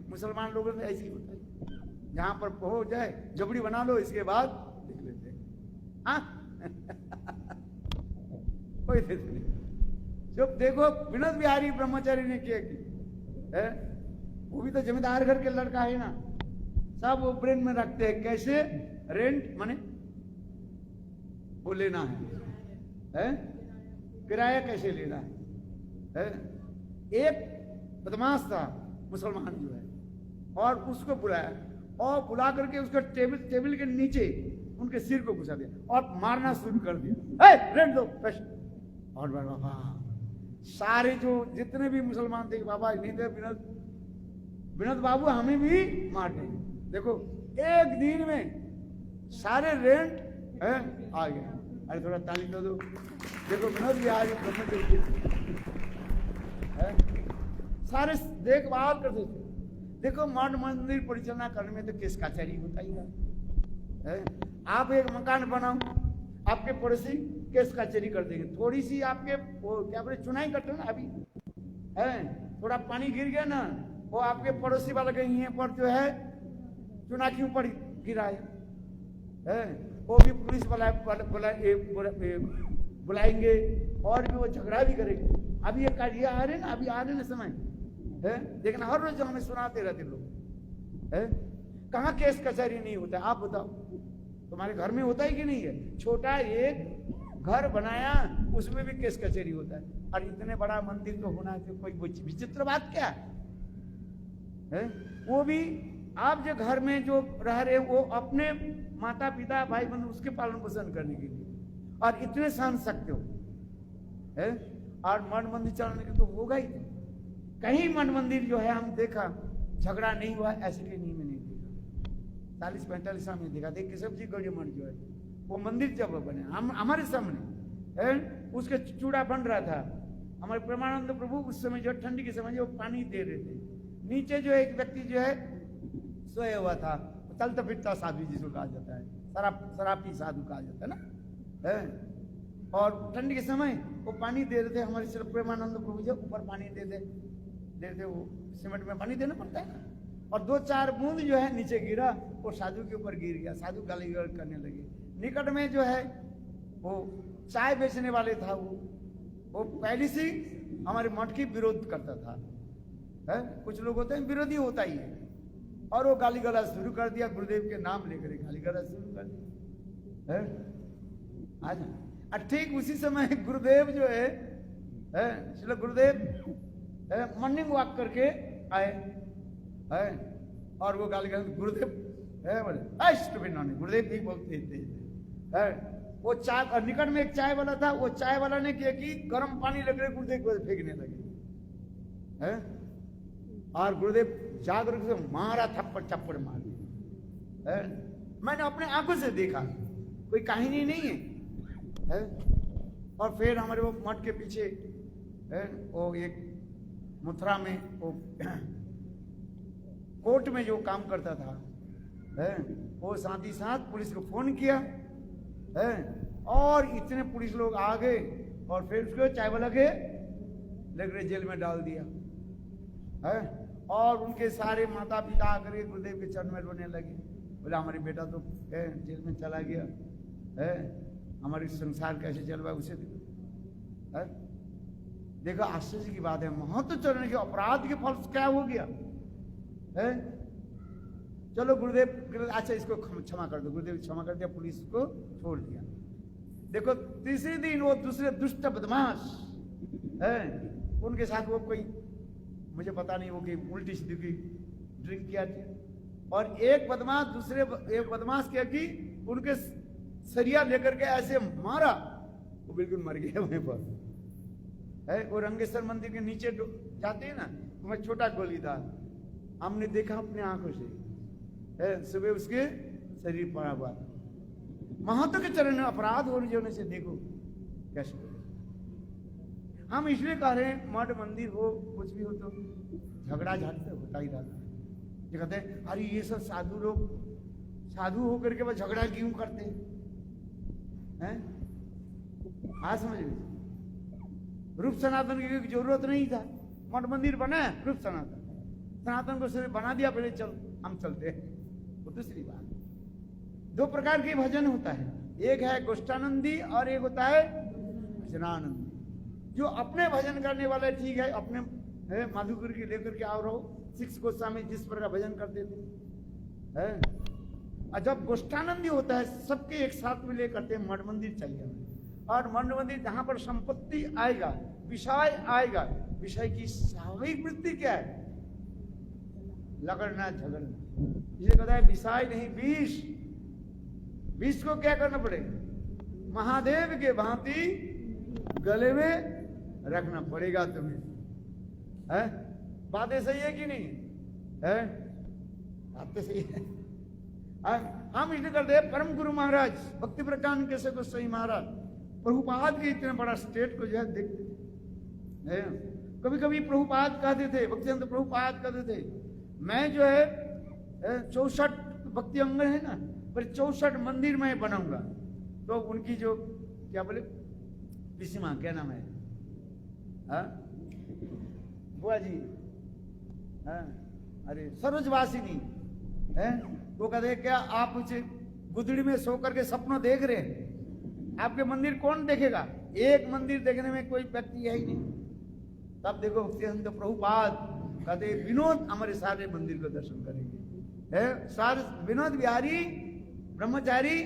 Speaker 1: मुसलमान लोगों से ऐसे ही होता है। जहां पर हो जाए झोपड़ी बना लो, इसके बाद देख लेते हैं। कोई देते नहीं। जब देखो विनोद बिहारी ब्रह्मचारी ने क्या की, वो भी तो जमींदार घर के लड़का है ना, सब वो ब्रेन में रखते हैं कैसे रेंट माने वो लेना है, किराया कैसे लेना है। एक बदमाश था मुसलमान जो है, और उसको बुलाया, और बुला करके उसको टेबल के नीचे उनके सिर को घुसा दिया और मारना शुरू कर दिया, रेंट दो पैसे। और बाबा सारे जो जितने भी मुसलमान थे, बाबा नहीं थे, विनोद बाबू हमें भी मारते। देखो एक दिन में सारे रेंट आ गए। अरे थोड़ा ताली दो दो। देखो विनोद भी आज सारे देखभाल करते थे। देखो मठ मंदिर परिचालना करने में तो केस कचहरी होता ही है। आप एक मकान बनाओ, आपके पड़ोसी केस कचहरी कर देंगे। थोड़ी सी आपके वो क्या बोले चुनाई करते हो ना, अभी है थोड़ा पानी गिर गया ना, वो आपके पड़ोसी वाला के यहाँ पर जो है चुना क्यों पर गिरा है, वो भी पुलिस बुलाएंगे और भी वो झगड़ा भी करेंगे। अभी ये कार्य आ रहे ना, अभी आ रहे ना समय है, लेकिन हर रोज हमें सुनाते रहते लोग है। कहाँ केस कचहरी नहीं होता है? आप बताओ, तुम्हारे घर में होता है कि नहीं है? छोटा एक घर बनाया उसमें भी केस कचहरी होता है, और इतने बड़ा मंदिर तो होना है, कोई विचित्र बात क्या है? वो भी आप जो घर में जो रह रहे वो अपने माता पिता भाई बंधु उसके पालन पोषण करने के लिए, और इतने सहन सकते हो है, और मठ मंदिर चलाने के तो होगा ही। कहीं मठ मंदिर जो है हम देखा झगड़ा नहीं हुआ, ऐसे के नहीं में नहीं देखा। 40-45 साल में देखा। देख केशव जी गौरी मठ जो है वो मंदिर जब बने हम हमारे सामने है, उसके चूड़ा बन रहा था। हमारे प्रेमानंद प्रभु उस समय जो ठंडी के समय जो पानी दे रहे थे, नीचे जो एक व्यक्ति जो है सोया हुआ था, चलता फिरता साधु जिसको कहा जाता है, शराबी साधु कहा जाता है ना है। और ठंडी के समय वो पानी दे रहे थे। हमारे सिर्फ प्रेमानंद प्रभु जो ऊपर पानी देते वो सीमेंट में पानी देना पड़ता है ना, और 2-4 बूंद जो है नीचे गिरा, वो साधु के ऊपर गिर गया। साधु गाली करने लगे। निकट में जो है वो चाय बेचने वाले था, वो पहले से हमारे मठ की विरोध करता था है। कुछ लोग होते हैं विरोधी होता ही है, और वो गाली गलौज शुरू कर दिया। गुरुदेव के नाम लेकर गाली गलौज शुरू कर दिया है। आज ठीक उसी समय गुरुदेव जो है श्री गुरुदेव मॉर्निंग वॉक करके आए है, और वो गाली गलौज गुरुदेव है बोले गुरुदेव भी बोलते थे। वो चाय, और निकट में एक चाय वाला था, वो चाय वाला ने किया कि गर्म पानी लेकर गुरुदेव को फेंकने लगे है, और गुरुदेव जागरूक से मारा, थप्पड़ मार दिया। मैंने अपने आंखों से देखा, कोई कहानी नहीं है। और फिर हमारे वो मठ के पीछे है, वो एक मथुरा में वो कोर्ट में जो काम करता था है, वो साथ ही साथ पुलिस को फोन किया है, और इतने पुलिस लोग आ गए, और फिर उसको चाय वाला के लेकर जेल में डाल दिया है। और उनके सारे माता पिता आकर गुरुदेव के चरण में रोने लगे। बोला हमारी बेटा तो जेल में चला गया है, हमारी संसार कैसे चल रहा है उसे है। देखो आश्चर्य की बात है, महत्व चरण के अपराध के फल क्या हो गया है। चलो गुरुदेव अच्छा इसको क्षमा कर दो, गुरुदेव क्षमा कर दिया, पुलिस को छोड़ दिया। देखो तीसरे दिन वो दूसरे दुष्ट बदमाश है, उनके साथ वो कोई मुझे पता नहीं वो कि उल्टी सीधी की ड्रिंक किया थी, और एक बदमाश क्या कि उनके सरिया लेकर के ऐसे मारा, वो बिल्कुल मर गया वहीं पर है। वो रंगेश्वर मंदिर के नीचे जाते हैं ना, वह छोटा गोलीदार हमने देखा अपने आंखों से है, सुबह उसके शरीर पड़ा हुआ। महत्व के चरण में अपराध होने से देखो कैसे। हम इसलिए कह रहे हैं मठ मंदिर हो कुछ भी हो तो झगड़ा झाट तो होता ही रहता है। कहते हैं अरे ये सब साधु लोग साधु होकर के बस झगड़ा क्यों करते हैं? हाँ समझ रूप सनातन की जरूरत नहीं था, मठ मंदिर बना रूप सनातन को सिर्फ बना दिया, पहले चल हम चलते हैं। वो दूसरी बात, 2 प्रकार के भजन होता है, एक है गोष्ठानंदी और एक होता है भजनानंदी। जो अपने भजन करने वाले ठीक है, अपने माधुकर की लेकर के आओ रहो। 6 गोस्वामी जिस प्रकार भजन करते थे है। और जब गोष्ठानंदी होता है सबके एक साथ में ले करते हैं, मठ मंदिर चाहिए। और मठ मंदिर जहां पर संपत्ति आएगा, विषय आएगा, विषय की स्वाभाविक वृत्ति क्या है? लगड़ना झगड़ना। ये कहता है विषय नहीं विष, विष को क्या करना पड़ेगा? महादेव के भांति गले में रखना पड़ेगा तुम्हें। है बातें सही है कि नहीं है? बातें सही है। हम इसलिए करते हैं परम गुरु महाराज भक्ति प्रकांड केशव गोस्वामी महाराज प्रभुपाद के इतने बड़ा स्टेट को जो है देखते हैं। कभी कभी प्रभुपाद कहते थे, भक्तिवेदांत प्रभुपाद कहते थे, मैं जो है 64 भक्ति अंग है ना, पर 64 मंदिर मैं बनाऊंगा। तो उनकी जो क्या बोले पिसीमा क्या नाम है, बुआ जी, अरे सरोजवासिनी है, वो कहते हैं क्या आप गुदड़ी में सो करके सपनों देख रहे हैं? आपके मंदिर कौन देखेगा? एक मंदिर देखने में कोई व्यक्ति है ही नहीं। तब देखो भक्तिवेदांत प्रभुपाद कहते विनोद हमारे सारे मंदिर को दर्शन करेंगे। है सारे विनोद बिहारी ब्रह्मचारी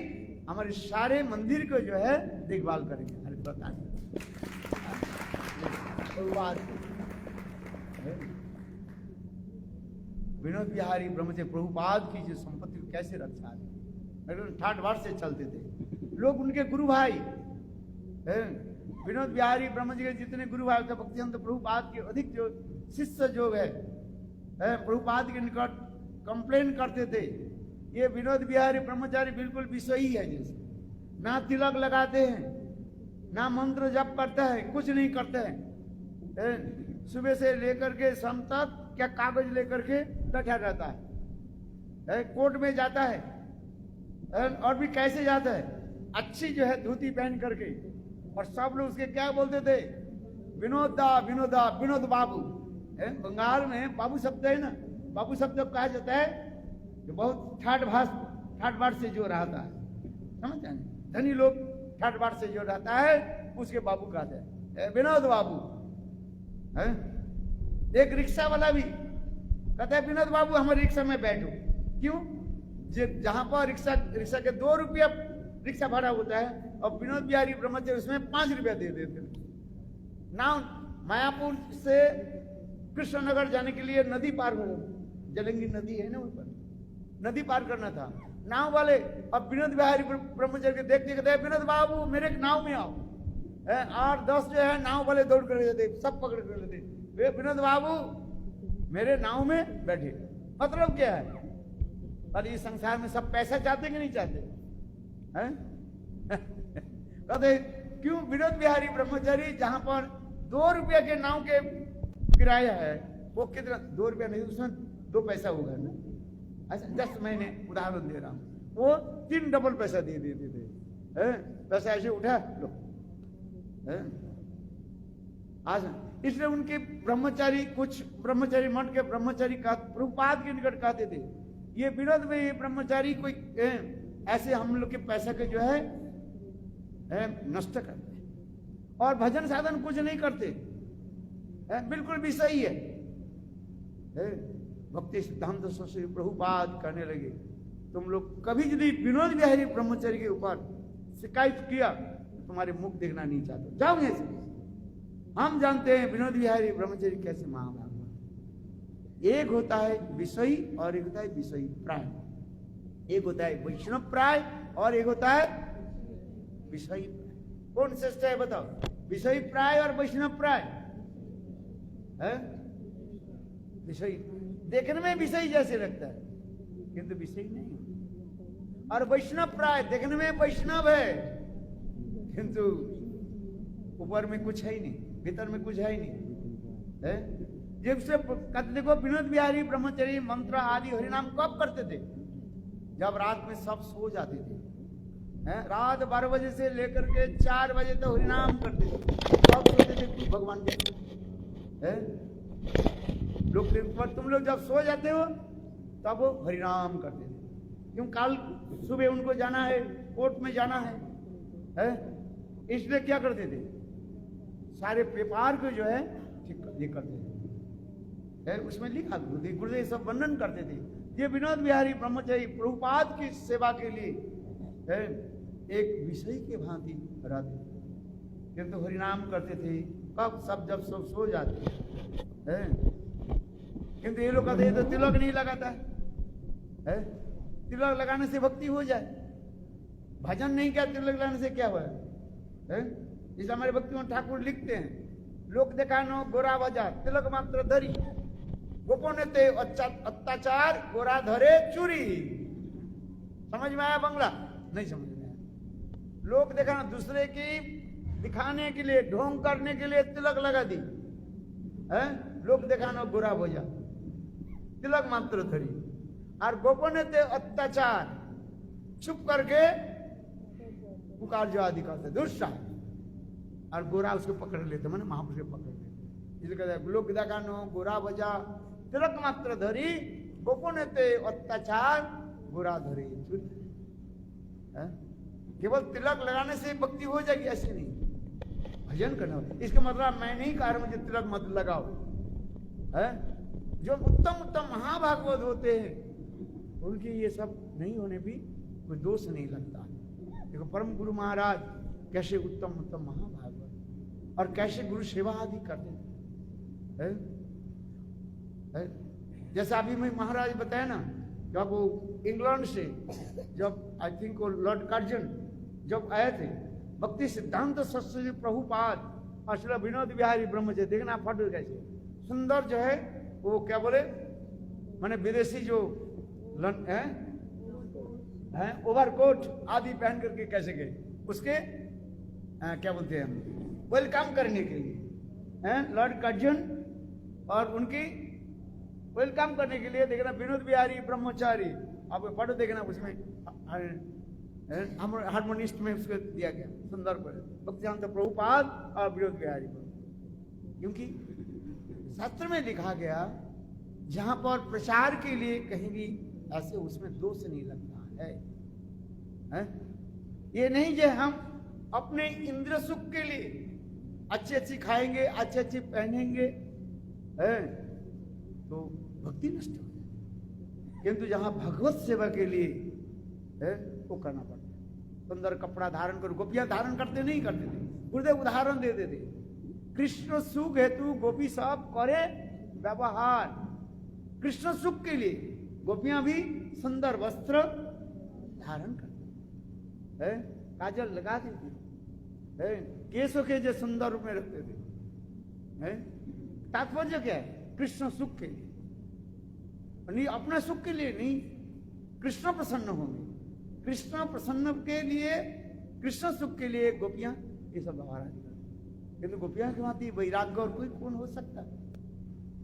Speaker 1: हमारे सारे मंदिर को जो है देखभाल करेंगे। अरे पता नहीं विनोद बिहारी ब्रह्मचारी प्रभुपाद की जो संपत्ति को कैसे रक्षा है, ठाट बाट से चलते थे लोग, उनके गुरु भाई विनोद बिहारी ब्रह्मचारी के जितने गुरु भाई थे भक्तिवेदांत प्रभुपाद के अधिक जो शिष्य जो है प्रभुपाद के निकट कंप्लेन करते थे, ये विनोद बिहारी ब्रह्मचारी बिल्कुल विषयी है, जैसे ना तिलक लगाते हैं, ना मंत्र जप करता है, कुछ नहीं करते हैं। सुबह से लेकर के शाम तक क्या कागज लेकर के बैठा रहता है, कोर्ट में जाता है और भी कैसे जाता है, अच्छी जो है धोती पहन करके, और सब लोग उसके क्या बोलते थे, विनोदा विनोदा विनोद बाबू। बंगाल में बाबू शब्द है ना, बाबू शब्द कहा जाता है जो बहुत ठाट बाट से जो रहता है, समझ जाए, धनी लोग ठाट बाट से जो रहता है उसके बाबू कहते हैं, विनोद बाबू है। एक रिक्शा वाला भी कहता है विनोद बाबू हमारे रिक्शा में बैठो, क्यों? जहां पर रिक्शा के 2 रुपया रिक्शा भाड़ा होता है और विनोद बिहारी ब्रह्मचारी उसमें 5 रुपया दे देते थे। नाव मायापुर से कृष्णनगर जाने के लिए नदी पार हो, जलंगी नदी है ना ऊपर, नदी पार करना था, नाव वाले अब विनोद बिहारी ब्रह्मचारी के देखते कहते हैं विनोद बाबू मेरे नाव में आओ। 8-10 जो है नाव वाले दौड़ कर लेते, सब पकड़ कर लेते, वे विनोद बाबू मेरे नाव में बैठे। मतलब क्या है? पर इस संसार में सब पैसा चाहते कि नहीं चाहते हैं? कहते क्यों? विनोद बिहारी ब्रह्मचारी जहां पर 2 रुपया के नाव के किराया है, वो कितना 2 रुपया नहीं, उसमें 2 पैसा होगा ना, ऐसा 10 महीने उदाहरण दे रहा हूं, वो 3 डबल पैसा दे देते थे। पैसा ऐसे उठा लो, आज इसलिए उनके ब्रह्मचारी, कुछ ब्रह्मचारी मठ के ब्रह्मचारी का प्रभुपाद के निकट कहते थे, ये विनोद में ब्रह्मचारी कोई ऐसे हम लोग के पैसा के जो है नष्ट करते हैं और भजन साधन कुछ नहीं करते, बिल्कुल भी सही है। भक्ति सिद्धांत सरस्वती प्रभुपाद कहने लगे, तुम लोग कभी यदि विनोद बिहारी ब्रह्मचारी के ऊपर शिकायत किया तुम्हारे मुख देखना नहीं चाहते, जाओ यहाँ से। हम जानते हैं विनोद बिहारी ब्रह्मचारी कैसे महाभारत। एक होता है विषयी और एक होता है विषयी प्राय, एक होता है वैष्णव प्राय और एक होता है विषयी प्राय। कौन श्रेष्ठ है बताओ? विषयी प्राय और वैष्णव प्राय है? विषयी देखने में विषयी जैसे लगता है किंतु विषयी नहीं, और वैष्णव प्राय देखने में वैष्णव है किंतु ऊपर में कुछ है ही नहीं, भीतर में कुछ है ही नहीं है। जब से देखो विनोद बिहारी ब्रह्मचारी मंत्र आदि हरिनाम कब करते थे? जब रात में सब सो जाते थे, रात 12 बजे से लेकर के 4 बजे तक हरिनाम करते थे, सब सोते थे भगवान के लोग। तुम लोग जब सो जाते हो तब वो हरिनाम करते थे, क्यों? कल सुबह उनको जाना है, कोर्ट में जाना है? इसलिए क्या करते थे? सारे व्यापार को जो है ठीक ये करते थे, उसमें लिखा गुरुदेव सब वर्णन करते थे। ये विनोद बिहारी ब्रह्मचारी प्रभुपाद की सेवा के लिए एक विषय के भांति रहते थे, किंतु हरिनाम करते थे कब? सब जब सब सो जाते हैं। किंतु ये लोग कहते तो तिलक नहीं लगाता है? तिलक लगाने से भक्ति हो जाए, भजन नहीं किया तिलक लगाने से क्या हुआ है? जिसे हमारे भक्ति में ठाकुर लिखते हैं, लोक देखानो गोरा बाजार तिलक मात्र धरी, गोपने ते अत्याचार गोरा धरे चूरी। समझ में आया बंगला? नहीं समझ में आया। लोक देखाना, दूसरे की दिखाने के लिए, ढोंग करने के लिए तिलक लगा दी है? लोक देखानो गोरा बाजार तिलक मात्र धरी, और गोपने ते अत्याचार, चुप करके पुकार जो आदि करते दुष्टा, और गोरा उसको पकड़ लेते, मैंने महापुरुष को पकड़ लेते। इसलिए कहते हैं लोक देखानो गोरा बजा तिलक मात्र धरी, गोपने ते अत्याचार गोरा धरी। केवल तिलक लगाने से भक्ति हो जाएगी ऐसे नहीं, भजन करना। इसका मतलब मैं नहीं कह रहा मुझे तिलक मत लगाओ है? जो उत्तम उत्तम महाभागवत होते हैं उनकी ये सब नहीं होने भी कोई दोष नहीं लगता। देखो परम गुरु महाराज कैसे उत्तम उत्तम महाभागवत और कैसे गुरु सेवा आदि करते हैं। जैसा अभी मैं महाराज बताया ना, जब वो इंग्लैंड से जब आई थिंक वो लॉर्ड कर्जन जब आए थे, भक्ति सिद्धांत सरस्वती प्रभुपाद और श्री विनोद बिहारी ब्रह्मचारी, देखना फोटो कैसे सुंदर जो है वो क्या बोले, माने विदेशी जो है ओवरकोट आदि पहन करके कैसे गए, उसके क्या बोलते हैं वेलकम करने के लिए हैं लॉर्ड कर्जन, और उनकी वेलकम करने के लिए देखना विनोद बिहारी ब्रह्मचारी, आप फोटो देखना उसमें हारमोनिस्ट में उसको दिया गया सुंदर पर भक्तिसिद्धांत प्रभुपाद और विनोद बिहारी, क्योंकि शास्त्र में लिखा गया जहां पर प्रचार के लिए कहीं भी ऐसे उसमें दोष नहीं लगता है? ये नहीं जो हम अपने इंद्र सुख के लिए अच्छी अच्छी खाएंगे, अच्छी अच्छी पहनेंगे है तो भक्ति नष्ट हो जाए, किंतु जहां भगवत सेवा के लिए है वो करना पड़ता है। सुंदर कपड़ा धारण करो, गोपियां धारण करते नहीं करते थे, गुरुदेव उदाहरण दे देते, कृष्ण सुख हेतु गोपी सब करे व्यवहार, कृष्ण सुख के लिए गोपियां भी सुंदर वस्त्र धारण करते है, काजल लगा देती है, केसों के जो सुंदर रूप में रखते थे। तात्पर्य क्या है? कृष्ण सुख के लिए नहीं, अपने सुख के लिए नहीं, कृष्ण प्रसन्न होंगे, कृष्ण प्रसन्न के लिए, कृष्ण सुख के लिए गोपियां ये सब व्यवहार आदि करती, किंतु गोपियां के भांति वैराग्य और कोई कौन हो सकता?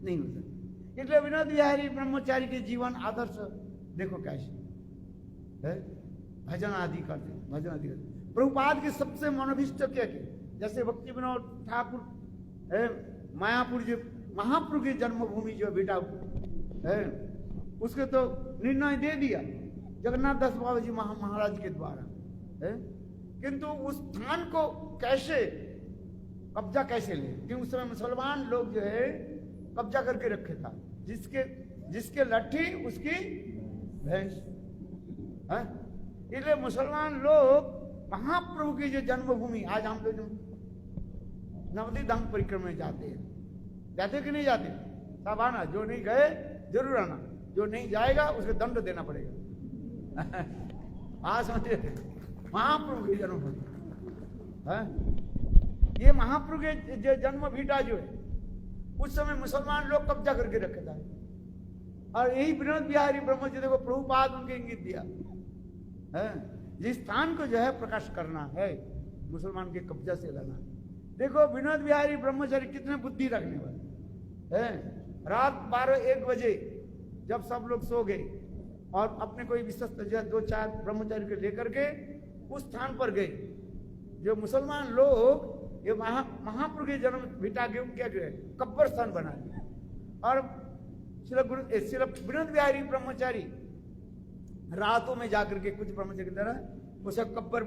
Speaker 1: नहीं हो सकता। इसलिए विनोद बिहारी ब्रह्मचारी के जीवन आदर्श देखो कैसे है, भजन आदि करते, भजन आदि करते। प्रभुपाद के सबसे मनोभिष्ट क्या के, जैसे भक्ति विनोद ठाकुर मायापुर जो महाप्रभु की जन्मभूमि जो बेटा है उसके तो निर्णय दे दिया जगन्नाथ दास बाबा जी महाराज के द्वारा है, किंतु उस स्थान को कैसे कब्जा कैसे ले, क्योंकि उस समय मुसलमान लोग जो है कब्जा करके रखे था, जिसके लट्ठी उसकी भैंस है। इसलिए मुसलमान लोग महाप्रभु की जो जन्मभूमि, आज हम लोग नवदीप धाम परिक्रमा में जाते हैं, जाते कि नहीं जाते? सब आना, जो नहीं गए जरूर आना, जो नहीं जाएगा उसको दंड देना पड़ेगा। आज समझे महाप्रभु की जन्मभूमि है, ये महाप्रभु के जो जन्म भीटा जो है उस समय मुसलमान लोग कब्जा करके रखे था, और यही विनोद बिहारी ब्रह्मचारी को प्रभुपाद उनके इंगित दिया है, जिस स्थान को जो है प्रकाश करना है, मुसलमान के कब्जा से लाना। देखो विनोद बिहारी ब्रह्मचारी कितने बुद्धि रखने वाले हैं। रात 12-1 बजे जब सब लोग सो गए और अपने कोई विश्वस्त जो है 2-4 ब्रह्मचारी को लेकर के उस स्थान पर गए, जो मुसलमान लोग ये महाप्रभु के जन्म भिटा के क्या जो है कब्र स्थान बना दिया, और श्री विनोद बिहारी ब्रह्मचारी रातों में जाकर के कुछ ब्रह्मचारी की तरह उसे कब्र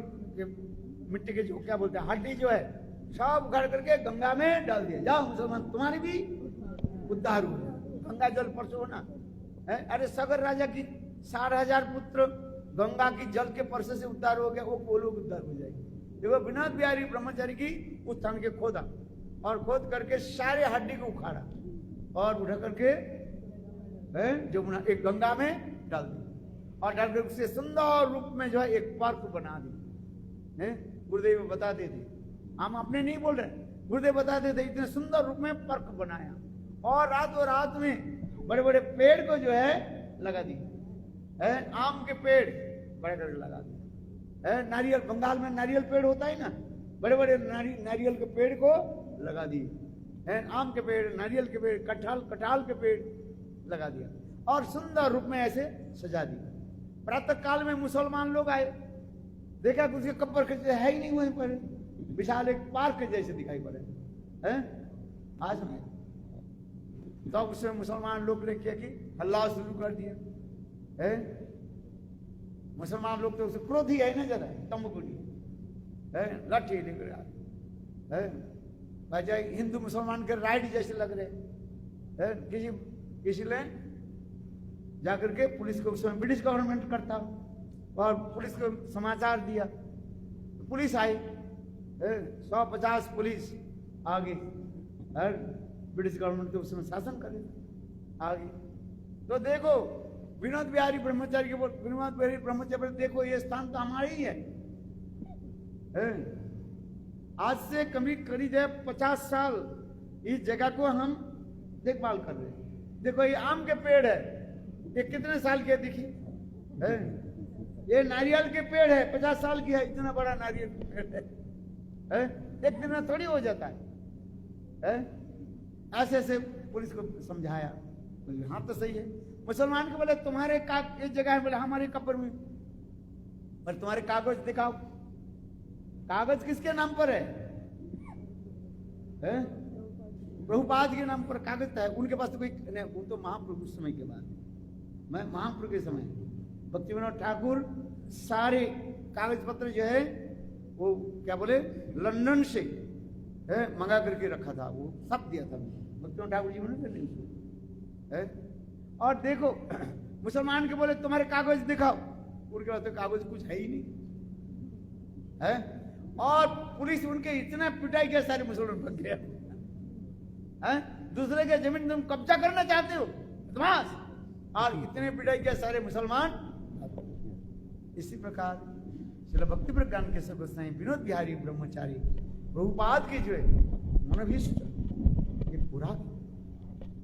Speaker 1: मिट्टी के जो क्या बोलते हैं हड्डी जो है सब उखाड़ करके गंगा में डाल दिया, जाओ मुसलमान तुम्हारी भी उद्धार हो जाए, गंगा जल परसो ना है। अरे सगर राजा की 60,000 पुत्र गंगा की जल के परसे से उद्धार हो गया, वो लोग उद्धार हो जाएंगे। देखो विनोद बिहारी ब्रह्मचारी की उस स्थान के खोदा और खोद करके सारे हड्डी को उखाड़ा और उठा करके जमुना एक गंगा में डाल दिया। और डॉक्टर उसे सुंदर रूप में जो है एक पार्क बना दी है। गुरुदेव बताते थे, हम अपने नहीं बोल रहे, गुरुदेव बताते थे इतने सुंदर रूप में पार्क बनाया और रातों रात में बड़े बड़े पेड़ को जो है लगा दी है। आम के पेड़ बड़े बड़े लगा दिए है। नारियल, बंगाल में नारियल पेड़ होता है ना, बड़े बड़े नारियल के पेड़ को लगा दिए है। आम के पेड़, नारियल के पेड़, कटहल के पेड़ लगा दिया और सुंदर रूप में ऐसे सजा दिया। प्रातः काल में मुसलमान लोग आए, देखा कि उसके कब्र है ही नहीं वहीं पर, विशाल एक पार्क जैसे दिखाई पड़े हैं आज में। तो उसमें मुसलमान लोग ने किया कि हल्ला शुरू कर दिया है। मुसलमान लोग तो उसे क्रोधी है ना, ज्यादा तमकुनी है, लाठी लेकर है भाई। हिंदू मुसलमान के राइट जैसे लग रहे है। किसी ने जाकर के पुलिस को, उसमें ब्रिटिश गवर्नमेंट करता और पुलिस को समाचार दिया, तो पुलिस आई 150 पुलिस आ गई, ब्रिटिश गवर्नमेंट के उसमें शासन करे आ गई। तो देखो विनोद बिहारी ब्रह्मचारी के विनोद बिहारी ब्रह्मचारी, देखो ये स्थान तो हमारा ही है। आज से करीब 50 साल इस जगह को हम देखभाल कर रहे हैं। देखो ये आम के पेड़ है, ये कितने साल के दिखी है। ये नारियल के पेड़ है, 50 साल की है, इतना बड़ा नारियल के पेड़ है। एक दिन में थोड़ी हो जाता है। ऐसे ऐसे पुलिस को समझाया, हाँ तो सही है। मुसलमान को बोले तुम्हारे ये जगह है, बोले हमारे कब्र में, पर तुम्हारे कागज दिखाओ। कागज किसके नाम पर है? प्रभुपाद के नाम पर कागज है। उनके पास तो कोई नहीं, वो तो महाप्रभु समय के बाद, मैं महाप्रभु के समय भक्तिविनोद ठाकुर सारे कागज पत्र जो है वो क्या बोले लंदन से मंगा करके रखा था, वो सब दिया था भक्तिविनोद ठाकुर जी ने। और देखो मुसलमान के बोले तुम्हारे कागज दिखाओ, उनके पास तो कागज कुछ है ही नहीं है। और पुलिस उनके इतना पिटाई किया, सारे मुसलमान भाग गया है। दूसरे के जमीन तुम कब्जा करना चाहते हो बदमाश, और इतने पिटाई किया सारे मुसलमान। इसी प्रकार श्रील भक्ति प्रज्ञान के गोसाई विनोद बिहारी ब्रह्मचारी प्रभुपाद की जो है मनोभीष्ट ये पूरा,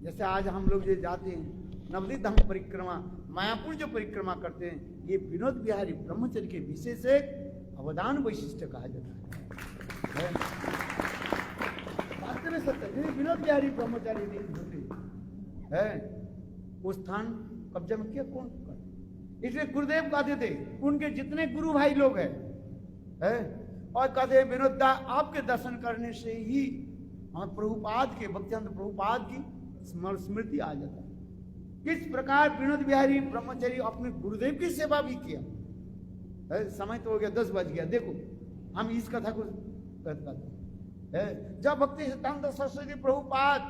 Speaker 1: जैसे आज हम लोग जो जाते हैं नवदीप धाम परिक्रमा, मायापुर जो परिक्रमा करते हैं, ये विनोद बिहारी ब्रह्मचारी के विशेष एक अवदान वैशिष्ट कहा जाता है। वास्तव में सत्य विनोद बिहारी ब्रह्मचारी नहीं है, वो स्थान कब्जा में किया कौन कर? इसलिए गुरुदेव कहते थे उनके जितने गुरु भाई लोग हैं और कहते विनोद दा आपके दर्शन करने से ही हम प्रभुपाद के, भक्तिवेदांत प्रभुपाद की स्मृति आ जाता है। किस प्रकार विनोद बिहारी ब्रह्मचारी अपने गुरुदेव की सेवा भी किया। समय तो हो गया, 10 बज गया। देखो हम इस कथा को कहते हैं, जब भक्ति सिद्धांत सरस्वती प्रभुपाद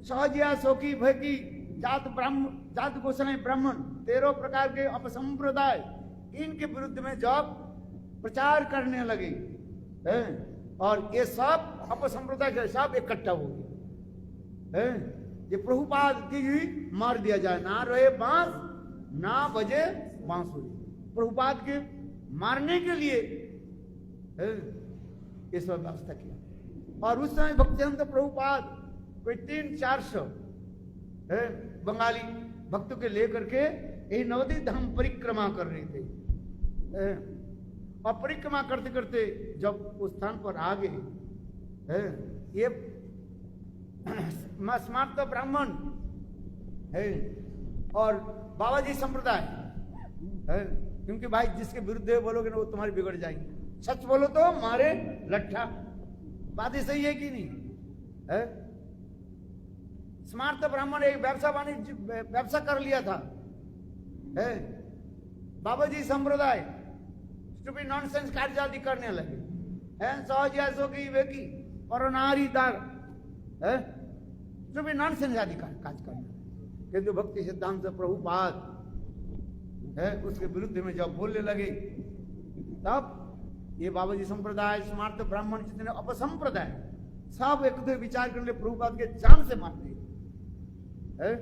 Speaker 1: सहजिया शोकी भयकी जात गोसाई ब्राह्मण 13 प्रकार के अपसंप्रदाय, इनके विरुद्ध में जब प्रचार करने लगे और ये सब अपसंप्रदाय के सब इकट्ठा हो गए। ये प्रभुपाद की मार दिया जाए, ना रहे बांस ना बजे बांसुरी। प्रभुपाद के मारने के लिए ये सब व्यवस्था किया। और उस समय भक्तिवेदांत प्रभुपाद कोई 300-400 बंगाली भक्तों के लेकर के यही नवदीप धाम परिक्रमा कर रहे थे। और परिक्रमा करते करते जब उस स्थान पर आ गए, ये स्मार्त ब्राह्मण है और बाबा जी संप्रदाय है, क्योंकि भाई जिसके विरुद्ध बोलोगे ना वो तुम्हारी बिगड़ जाएंगे। सच बोलो तो मारे लट्ठा, बात ही सही है कि नहीं है? स्मार्त ब्राह्मण एक व्यवसाय कर लिया था है। बाबा जी संप्रदाय स्टूपिड नॉनसेंस कार्य करने लगे हैं, सहज की वेकी और नारीदार है, स्टूपिड नॉनसेंस आदि काज करने। किंतु भक्ति सिद्धांत प्रभुपाद है उसके विरुद्ध में जब बोलने लगे, तब ये बाबा जी संप्रदाय स्मार्त ब्राह्मण जितने अपसंप्रदाय सब एक दूसरे विचार करने प्रभुपाद के जान से मारते है।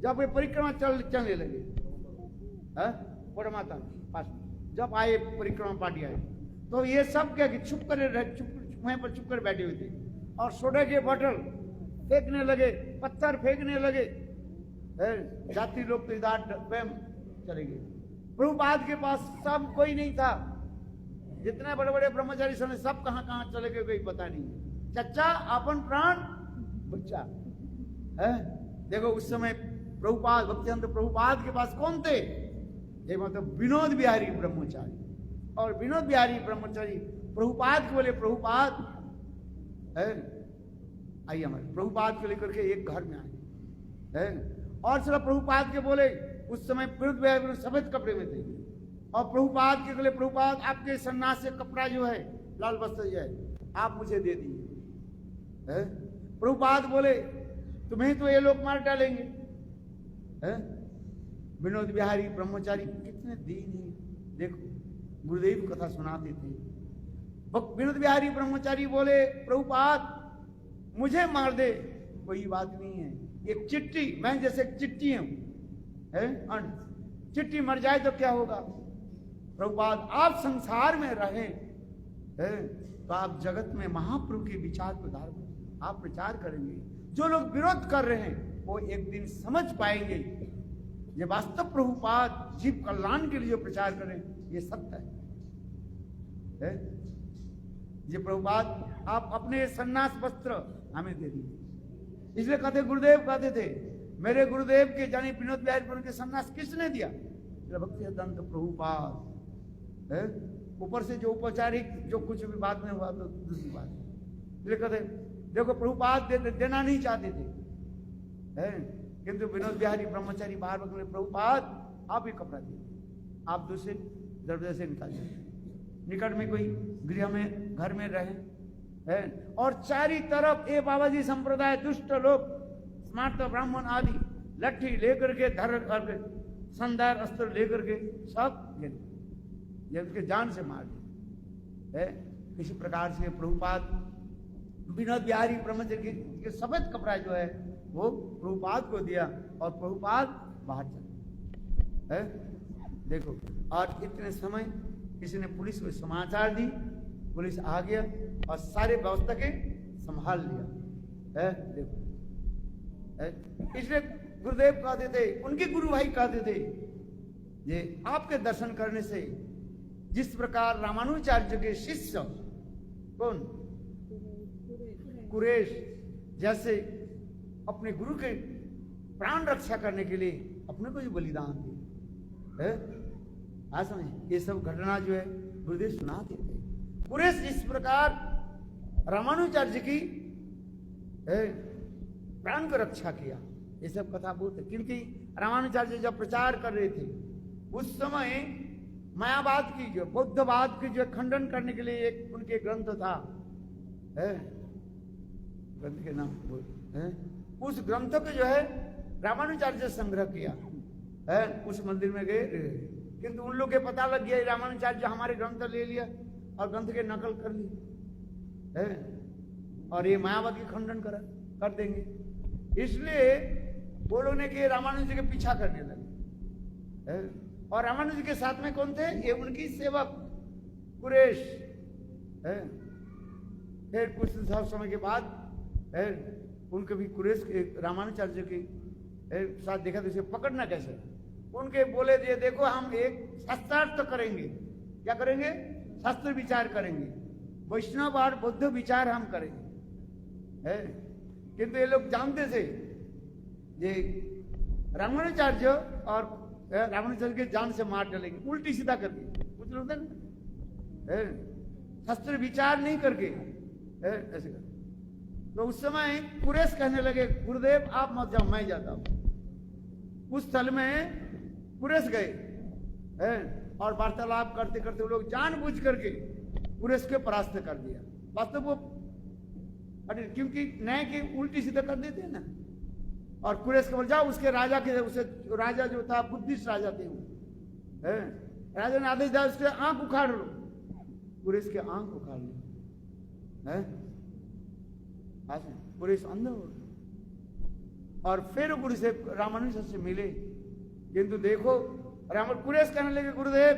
Speaker 1: जब ये परिक्रमा चलने लगे माता पास जब आए परिक्रमा पार्टी आए तो ये सब क्या कि चुप कर वहीं पर चुप कर बैठे हुए थे और सोडा के बोतल फेंकने लगे, पत्थर फेंकने लगे। जाति लोग तो इधर स्वयं चले गए। प्रभुपाद के पास सब कोई नहीं था, जितने बड़े बड़े ब्रह्मचारी समय सब कहां कहां चले गए कोई पता नहीं। चच्चा अपन प्राण बच्चा है। देखो उस समय प्रभुपाद भक्तिवेदांत प्रभुपाद के पास कौन थे? ये मतलब विनोद बिहारी ब्रह्मचारी। और विनोद बिहारी ब्रह्मचारी प्रभुपाद को बोले, प्रभुपाद है आइए हमारे प्रभुपाद को लेकर के एक घर में आए है। और सिर्फ प्रभुपाद के बोले, उस समय विनोद बिहारी सफेद कपड़े में थे और प्रभुपाद के बोले, प्रभुपाद आपके सन्यास से कपड़ा जो है लाल वस्त्र जो है आप मुझे दे दिए। प्रभुपाद बोले तुम्हें तो ये लोग मार डालेंगे। विनोद बिहारी ब्रह्मचारी कितने दीन ही, देखो गुरुदेव कथा सुनाते थे। विनोद बिहारी ब्रह्मचारी बोले, प्रभुपाद मुझे मार दे कोई बात नहीं है, एक चिट्ठी, मैं जैसे चिट्ठी हूं चिट्ठी मर जाए तो क्या होगा? प्रभुपाद आप संसार में रहे तो आप जगत में महाप्रभु के विचार प्रचार आप प्रचार करेंगे। जो लोग विरोध कर रहे हैं वो एक दिन समझ पाएंगे ये वास्तव प्रभुपाद जीव कल्याण के लिए जो प्रचार करें ये सत्य है। ये प्रभुपाद आप अपने सन्यास वस्त्र हमें दे दीजिए। इसलिए कहते गुरुदेव कहते थे, मेरे गुरुदेव के जानी विनोद बिहारी के सन्यास किसने दिया? भक्तिवेदांत प्रभुपाद। ऊपर से जो औपचारिक जो कुछ भी बात में हुआ तो दूसरी बात। इसलिए कहते देखो प्रभुपाद देना नहीं चाहते थे किंतु विनोद बिहारी ब्रह्मचारी बार बार प्रभुपाद आप ही कपड़ा दिए, आप दूसरे दरवाजे से निकाल दीजिए, निकट में कोई गृह में घर में रहे और चारी तरफ ये बाबा जी संप्रदाय दुष्ट लोग स्मार्त ब्राह्मण आदि लट्ठी लेकर के धर करके संदार अस्त्र लेकर के सब ये उसके जान से मार दिए। किसी प्रकार से प्रभुपाद विनोद बिहारी ब्रह्मचारी के सफेद कपड़ा जो है वो प्रभुपाद को दिया और प्रभुपाद बाहर चले। देखो और इतने समय किसी ने पुलिस को समाचार दी, पुलिस आ गया और सारे व्यवस्था के संभाल लिया। देखो इसलिए गुरुदेव कहते थे, उनके गुरु भाई कहते थे ये आपके दर्शन करने से जिस प्रकार रामानुजाचार्य के शिष्य कौन कुरेश जैसे अपने गुरु के प्राण रक्षा करने के लिए अपने को जो बलिदान दिए, आज समझ ये सब घटना जो है गुरुदेव सुनाते थे। कुरेश जिस प्रकार रामानुजाचार्य की प्राण को रक्षा किया, ये सब कथा बहुत है। क्योंकि रामानुजाचार्य जब प्रचार कर रहे थे उस समय मायावाद की जो बौद्धवाद की जो खंडन करने के लिए एक उनके ग्रंथ था, ग्रंथ के नाम उस ग्रंथ को जो है रामानुजाचार्य संग्रह किया उस मंदिर में गए, किंतु उन लोग के पता लग गया रामानुजाचार्य हमारे ग्रंथ ले लिया और ग्रंथ के नकल कर ली और ये मायावाद की खंडन कर देंगे। इसलिए वो लोग ने कि रामानुज के पीछा करने लगे और रामानुज के साथ में कौन थे? ये उनकी सेवक कुरेश। फिर कुछ समय के बाद उनके भी कुरेश रामानुजाचार्य के साथ देखा तो इसे पकड़ना कैसे। उनके बोले थे देखो हम एक शास्त्रार्थ करेंगे, क्या करेंगे? शास्त्र विचार करेंगे, वैष्णव और बौद्ध विचार हम करेंगे। किंतु ये लोग जानते थे ये रामानुजाचार्य और रामानुजाचार्य के जान से मार डालेंगे, उल्टी सीधा करके कुछ लोग शास्त्र विचार नहीं करके ऐसे कर। तो उस समय कुरेश कहने लगे गुरुदेव आप मत जाओ, मैं जाता हूं। उस स्थल में कुरेश गए और वार्तालाप करते करते वो लोग जानबूझ करके कुरेश के परास्त कर दिया। वास्तव वो क्योंकि न्याय की उल्टी सीधा कर देते हैं ना। और कुरेश के बोल जाओ उसके राजा के उसे राजा जो था बुद्धिस्ट राजा थे वो राजा ने आदेश दिया उसके आंख उखाड़ लो। कुरेश के आंख उखाड़ लो कुरेश अंधा हो और फिर गुरु से रामानुज से मिले। किंतु देखो और हमारे कुरेश कहने लगे गुरुदेव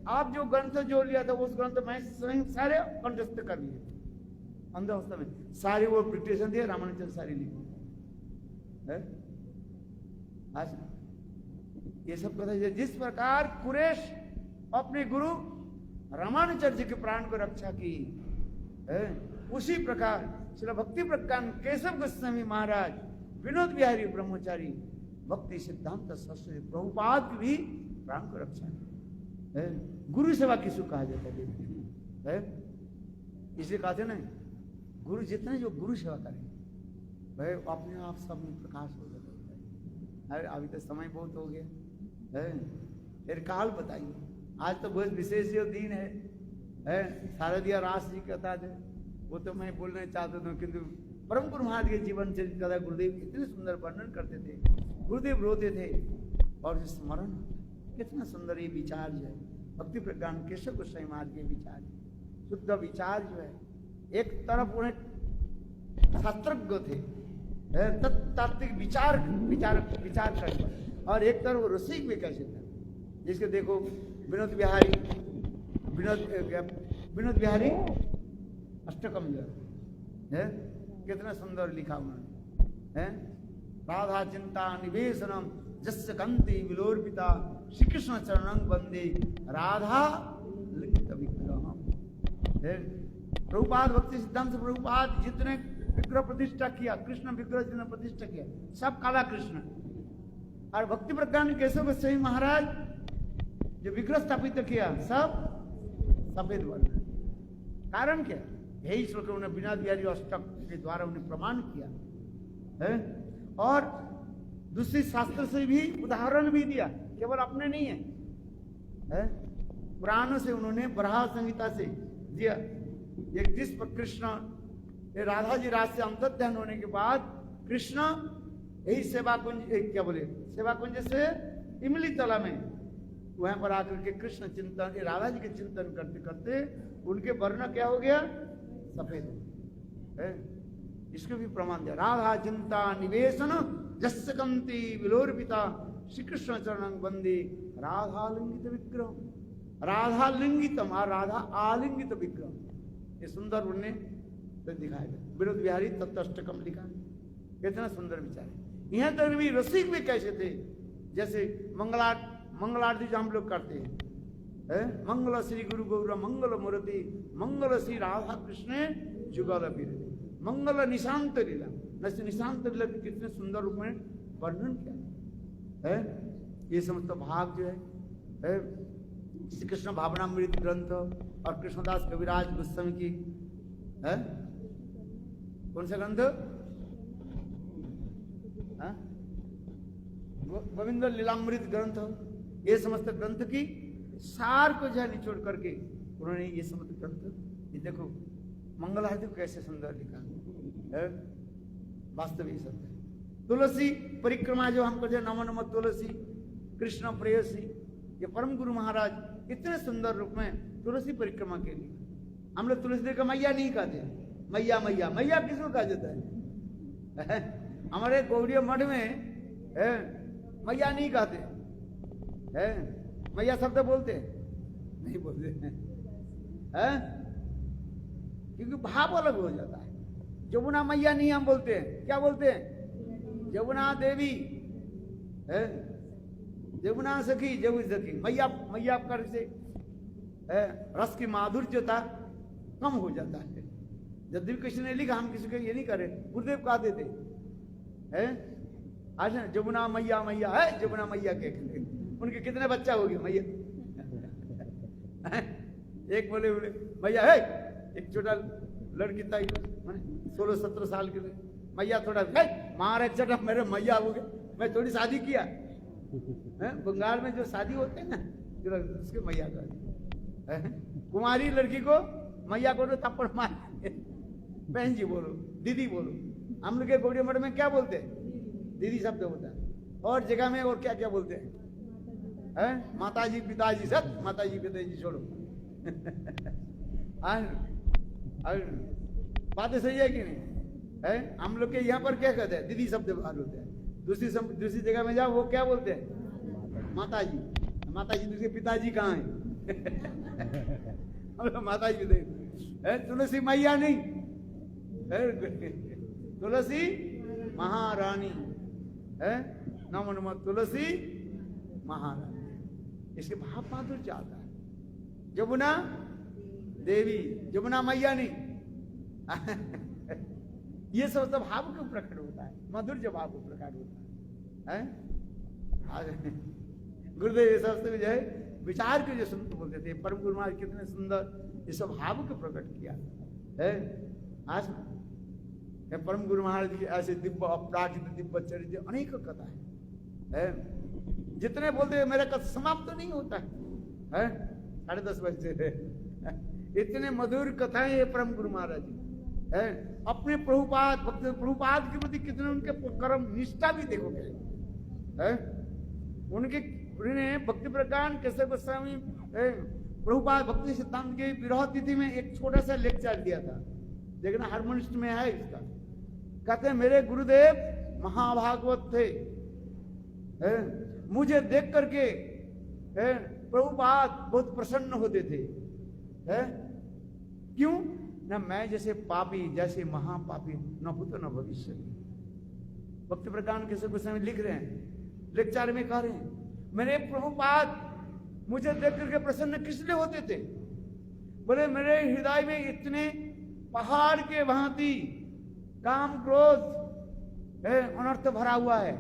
Speaker 1: आप जो ग्रंथ जो लिया था उस ग्रंथ में स्वयं सारे कंठस्थ कर लिए अंधावस्था में, सारी वो डिक्टेशन दिए रामानुजन सारी लिखी है। आज ये सब कथा जिस प्रकार कुरेश अपने गुरु रामानुजाचार्य के प्राण को रक्षा की है, उसी प्रकार श्री भक्ति प्रज्ञान केशव गोस्वामी महाराज विनोद बिहारी ब्रह्मचारी भक्ति सिद्धांत सरस्वती प्रभुपाद की भी प्राण को रक्षा की है। गुरु सेवा किसको कहा जाता है? इसे कहते ना गुरु जितने जो गुरु सेवा करें भाई अपने आप सब में प्रकाश हो जाता है। अरे अभी तो समय बहुत हो गया है, फिर काल बताइए। आज तो बहुत विशेष जो दिन है शारदीय रास जी कहता थे, वो तो मैं बोलना चाहता था किंतु परम गुरु महाराज के जीवन चरित्र कथा गुरुदेव इतने सुंदर वर्णन करते थे, गुरुदेव रोते थे और स्मरण कितना सुंदर ये विचार जो है भक्ति प्रज्ञान केशव गोस्वामी महाराज के विचार, शुद्ध विचार जो है। एक तरफ उन्हें शास्त्रज्ञ थे तात्विक विचार करते, और एक तरफ वो रसिक भी कैसे थे, जिसके देखो विनोद बिहारी अष्टकम जो है कितना सुंदर लिखा उन्होंने है। राधा चिंता निवेशनम जस्य कंति विलोर्पिता श्री कृष्ण चरणं वंदे राधा लिखित विग्रहम। प्रभुपाद भक्ति सिद्धांत से प्रभुपाद जितने विग्रह प्रतिष्ठा किया, कृष्ण विग्रह जितने प्रतिष्ठा किया सब काला कृष्ण, और भक्ति प्रज्ञान केशव गोस्वामी महाराज जो विग्रह स्थापित किया सब सफेद वर्ण। कारण क्या? यही श्लोक उन्हें विनोद बिहारी अष्टक के द्वारा उन्हें प्रमाण किया है, और दूसरी शास्त्र से भी उदाहरण भी दिया, केवल अपने नहीं है, पुराणों से उन्होंने बराह संहिता से दिया। एक जिस पर कृष्ण राधा जी राज से अंतर ध्यान होने के बाद कृष्ण यही सेवा कुंज क्या बोले सेवा कुंज से इमली तला में वहां पर आकर के कृष्ण चिंतन राधा जी के चिंतन करते करते उनके वर्ण क्या हो गया? सफेद है। इसको भी प्रमाण दिया। राधा चिंता निवेशन जस्य कंति विलोर्पिता श्री कृष्ण चरणं वंदे राधा लिंगित विग्रह, राधा लिंगितम और राधा आलिंगित विग्रह, ये सुंदर उन्होंने तो दिखाया गया। विनोद बिहारी तत्अष्टकम लिखा, कितना सुंदर विचार है। यहाँ तक भी रसिक भी कैसे थे, जैसे मंगलारती जो हम लोग करते हैं, मंगल श्री गुरु गौर मंगल मूर्ति मंगल श्री राधा कृष्ण जुगल विरति मंगल निशांत लीला, निशांत लीला भी कितने सुंदर रूप में वर्णन किया है। ये समस्त भाग जो है श्री कृष्ण भावनामृत ग्रंथ और कृष्णदास कविराज गोस्वामी की है, कौन सा ग्रंथ? गोविंद लीलामृत ग्रंथ, ये समस्त ग्रंथ की सार को जो है निचोड़ करके उन्होंने ये समस्त ग्रंथ, ये देखो मंगल आरती कैसे सुंदर लिखा है, वास्तव ही सत्य है। तुलसी परिक्रमा जो हम करते नमो नमो तुलसी कृष्ण प्रेयसी, ये परम गुरु महाराज इतने सुंदर रूप में तुलसी परिक्रमा के लिए, हम लोग तुलसी का मैया नहीं कहते, मैया मैया मैया किसको कहा जाता है? हमारे गौड़ीय मठ में मैया नहीं कहते है, मैया शब्द बोलते नहीं बोलते हैं, क्योंकि भाव अलग हो जाता है। जमुना मैया नहीं हम बोलते हैं, क्या बोलते हैं? जमुना देवी है, जमुना सखी जमुई सखी, मैया मैया कर से रस की माधुर्यता कम हो जाता है। जब भी किसी ने लिखा हम किसी को ये नहीं करे, गुरुदेव कहा देते हैं आज जमुना मैया मैया है, जमुना मैया के उनके कितने बच्चा हो गए मैया एक बोले मैया है, एक छोटा लड़की था 16-17 साल की मैया, थोड़ा मारे चटा मेरे मैया हो गए, मैं थोड़ी शादी किया बंगाल में जो शादी होते हैं ना उसके मैया का, कुमारी लड़की को मैया को तो थप्पड़ मार, बहन जी बोलो दीदी बोलो। हम लोग के गौड़ी मठ में क्या बोलते हैं? दीदी शब्द होता है, और जगह में और क्या क्या बोलते हैं? माताजी पिताजी, सब माताजी पिताजी छोड़ो बातें सही है कि नहीं है? हम लोग के यहाँ पर क्या कहते हैं? दीदी शब्द बाहर होते हैं। दूसरी जगह में जाओ वो क्या बोलते हैं? माताजी। माता जी दूसरे पिताजी कहाँ है? माता जी है तुलसी मैया नहीं, तुलसी महारानी है, नमो नमः तुलसी महारानी। इसके भाव माधुर्य आता है। यमुना देवी, यमुना मैया नहीं ये सब भाव क्यों प्रकट होता है? मधुर्य भाव को प्रकट होता है। गुरुदेव ये सब जो है विचार के जो संत बोलते थे, परम गुरु महाराज कितने सुंदर ये सब भाव को प्रकट किया है। आज परम गुरु महाराज की ऐसे दिव्य अपराजित दिव्य चरित्र अनेक कथा है। जितने बोलते हैं मेरा कथा समाप्त तो नहीं होता है। 10:30 बजे इतने मधुर कथाएं ये परम गुरु महाराज जी है। अपने प्रभुपाद भक्त प्रभुपाद के प्रति कितने उनके कर्म निष्ठा भी देखो क्या है। उनके भक्ति प्रकांड केशव गोस्वामी प्रभुपाद भक्ति सिद्धांत के विरह तिथि में एक छोटा सा लेक्चर दिया था, देखना हारमोनिस्ट में है इसका। कहते हैं मेरे गुरुदेव महाभागवत थे, मुझे देख करके प्रभुपाद बहुत प्रसन्न होते थे। क्यों? न मैं जैसे पापी, जैसे महापापी न भूत न भविष्य। भक्ति प्रकांड केशव गोस्वामी लिख रहे हैं, लेक्चर में कह रहे हैं मेरे प्रभुपाद मुझे देख करके प्रसन्न किस लिए होते थे? बोले मेरे हृदय में इतने पहाड़ के भांति काम क्रोध अनर्थ भरा हुआ है।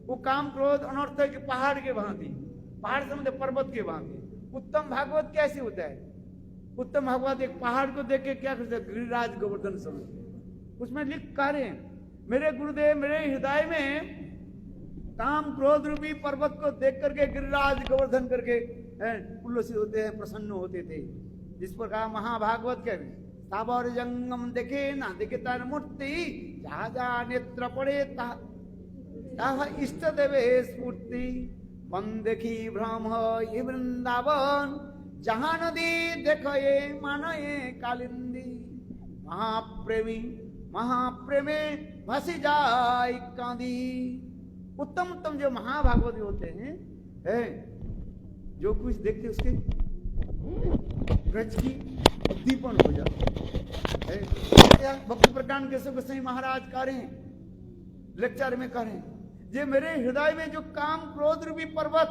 Speaker 1: वो काम क्रोध अनर्थ के पहाड़ के भांति, पहाड़ समझे पर्वत के भांति। उत्तम भागवत कैसे होता है? उत्तम भागवत एक पहाड़ को देख के क्या करते? गिरिराज गोवर्धन समझते। उसमें लिख कह रहे हैं मेरे गुरुदेव मेरे हृदय में काम क्रोध रूपी पर्वत को देख करके गिरिराज गोवर्धन करके उल्लसित होते हैं, प्रसन्न होते थे। जिस प्रकार महाभागवत के साबर जंगम देखे ना देखे तार मूर्ति, जहा जहा नेत्र पड़े ताहा इष्ट देवे स्फूर्ति। वन देखी भ्रम ये वृंदावन, जहां नदी देखो ये मानो ये कालिंदी। महाप्रेमी महाप्रेमे भसी जाय कांदी। उत्तम उत्तम जो महाभागवत होते हैं जो कुछ देखते उसके ब्रज की दीपन हो जाता है। भक्ति प्रकांड केशव गोस्वामी महाराज कह रहे हैं, लेक्चर में कह रहे हैं जे मेरे हृदय में जो काम क्रोध रूपी पर्वत